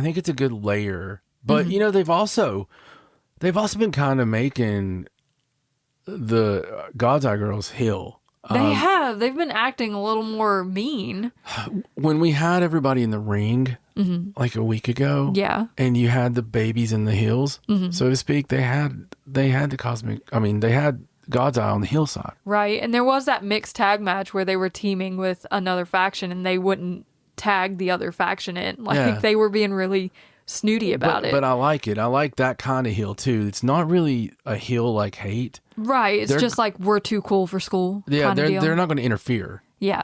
think it's a good layer. But you know, they've also been kind of making the God's Eye girls heel.
They've been acting a little more mean.
When we had everybody in the ring like a week ago, and you had the babies in the heels, so to speak, they had the cosmic. I mean, they had God's Eye on the heel side, right?
And there was that mixed tag match where they were teaming with another faction, and they wouldn't tag the other faction in. Like they were being really snooty about it.
But I like it. I like that kind of heel too. It's not really a heel like Hate.
Right. It's just like, we're too cool for school.
Yeah, they're not going to interfere.
Yeah.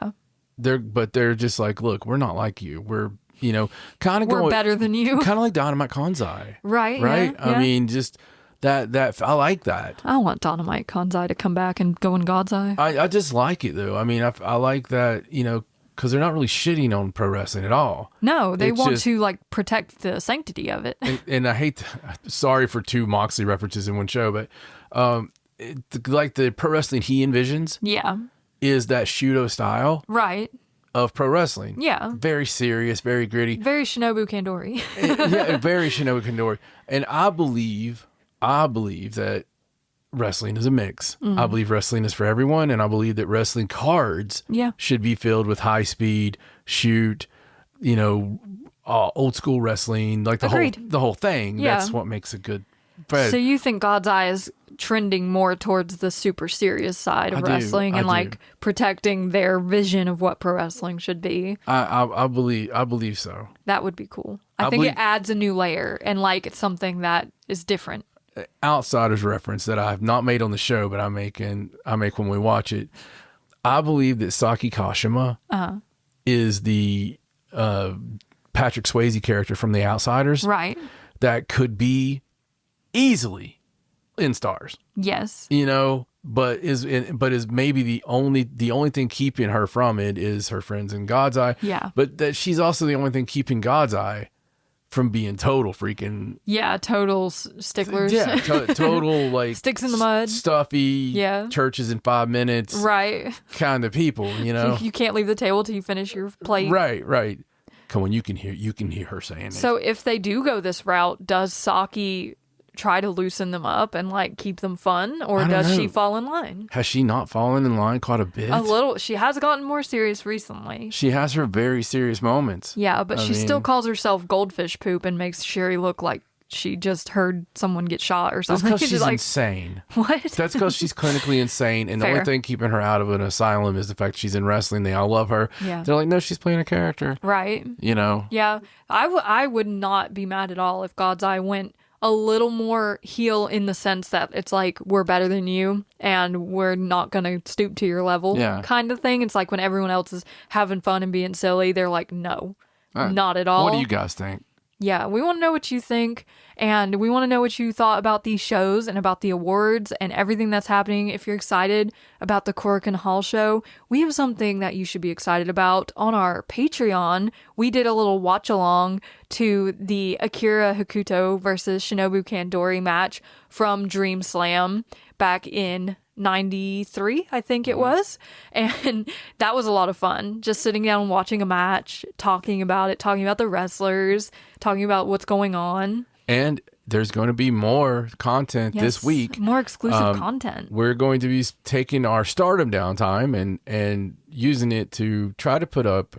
They're just like, look, we're not like you. We're, you know, kind of
we're better than you.
Kind of like Dynamite Kanzai.
Right.
Right?
Yeah,
I mean, just that I like that.
I want Dynamite Kanzai to come back and go in God's Eye.
I just like it though. I mean, I like that, you know, because they're not really shitting on pro wrestling at all.
No, they want to like protect the sanctity of it.
And I hate, sorry for two Moxley references in one show, but like the pro wrestling he envisions, is that Shudo style,
right,
of pro wrestling.
Yeah,
very serious, very gritty,
very Shinobu Kandori.
Very Shinobu Kandori. And I believe that wrestling is a mix. I believe wrestling is for everyone, and I believe that wrestling cards should be filled with high speed, shoot, you know, old school wrestling, like the whole thing. That's what makes a good Fred.
So you think God's Eye is trending more towards the super serious side of wrestling and like protecting their vision of what pro wrestling should be?
I believe so.
That would be cool. I think it adds a new layer, and like it's something that is different.
Outsider's reference that I have not made on the show, but I make when we watch it. I believe that Saki Kashima is the Patrick Swayze character from The Outsiders,
right? That
could be easily in Stars.
Yes,
you know, but is maybe the only thing keeping her from it is her friends in God's Eye.
Yeah,
but that she's also the only thing keeping God's Eye from being total freaking
total sticklers,
total like
sticks in the mud,
stuffy, churches in 5 minutes,
right?
Kind of people, you know.
You can't leave the table till you finish your plate,
right. Come on, you can hear her saying it.
So if they do go this route, does Saki try to loosen them up and like keep them fun, or does she fall in line?
Has she not fallen in line quite a bit?
A little. She has gotten more serious recently.
She has her very serious moments.
Yeah, but she still calls herself goldfish poop and makes Sherry look like she just heard someone get shot or something.
That's because she's like, insane.
What?
That's because she's clinically insane, and the only thing keeping her out of an asylum is the fact she's in wrestling. They all love her.
Yeah.
They're like, no, she's playing a character.
Right.
You know?
Yeah. I would not be mad at all if God's Eye went a little more heel in the sense that it's like, we're better than you and we're not going to stoop to your level kind of thing. It's like when everyone else is having fun and being silly, they're like, no, not at all.
What do you guys think?
Yeah, we want to know what you think, and we want to know what you thought about these shows and about the awards and everything that's happening. If you're excited about the Cork and Hall show, we have something that you should be excited about. On our Patreon, we did a little watch along to the Akira Hakuto versus Shinobu Kandori match from Dream Slam back in 93, I think it was. And that was a lot of fun. Just sitting down and watching a match, talking about it, talking about the wrestlers, talking about what's going on.
And there's going to be more content this week.
More exclusive content.
We're going to be taking our Stardom downtime and using it to try to put up,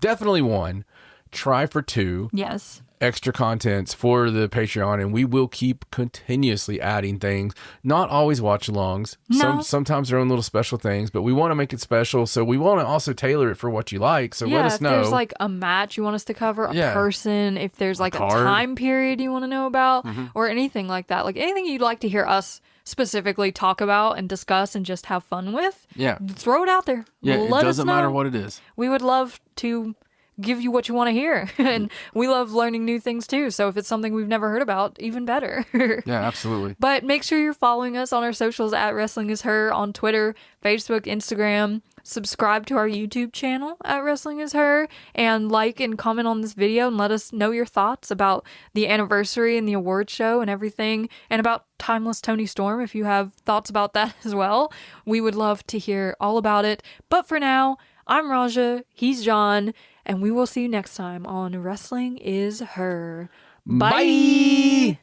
definitely one, try for two.
Yes.
Extra contents for the Patreon, and we will keep continuously adding things. Not always watch-alongs.
No.
Sometimes their own little special things, but we want to make it special, so we want to also tailor it for what you like. So let us know.
If there's like a match you want us to cover, a person, if there's like a
card.
time period you want to know about, or anything like that. Like anything you'd like to hear us specifically talk about and discuss and just have fun with.
Yeah.
Throw it out there.
Yeah,
Let
it doesn't
us know.
matter what it is.
We would love to give you what you want to hear. And we love learning new things too. So if it's something we've never heard about, even better.
Yeah, absolutely.
But make sure you're following us on our socials at Wrestling Is Her on Twitter, Facebook, Instagram. Subscribe to our YouTube channel at Wrestling Is Her, and like and comment on this video and let us know your thoughts about the anniversary and the award show and everything, and about Timeless Toni Storm if you have thoughts about that as well. We would love to hear all about it. But for now, I'm Raja, he's John, and we will see you next time on Wrestling Is Her. Bye.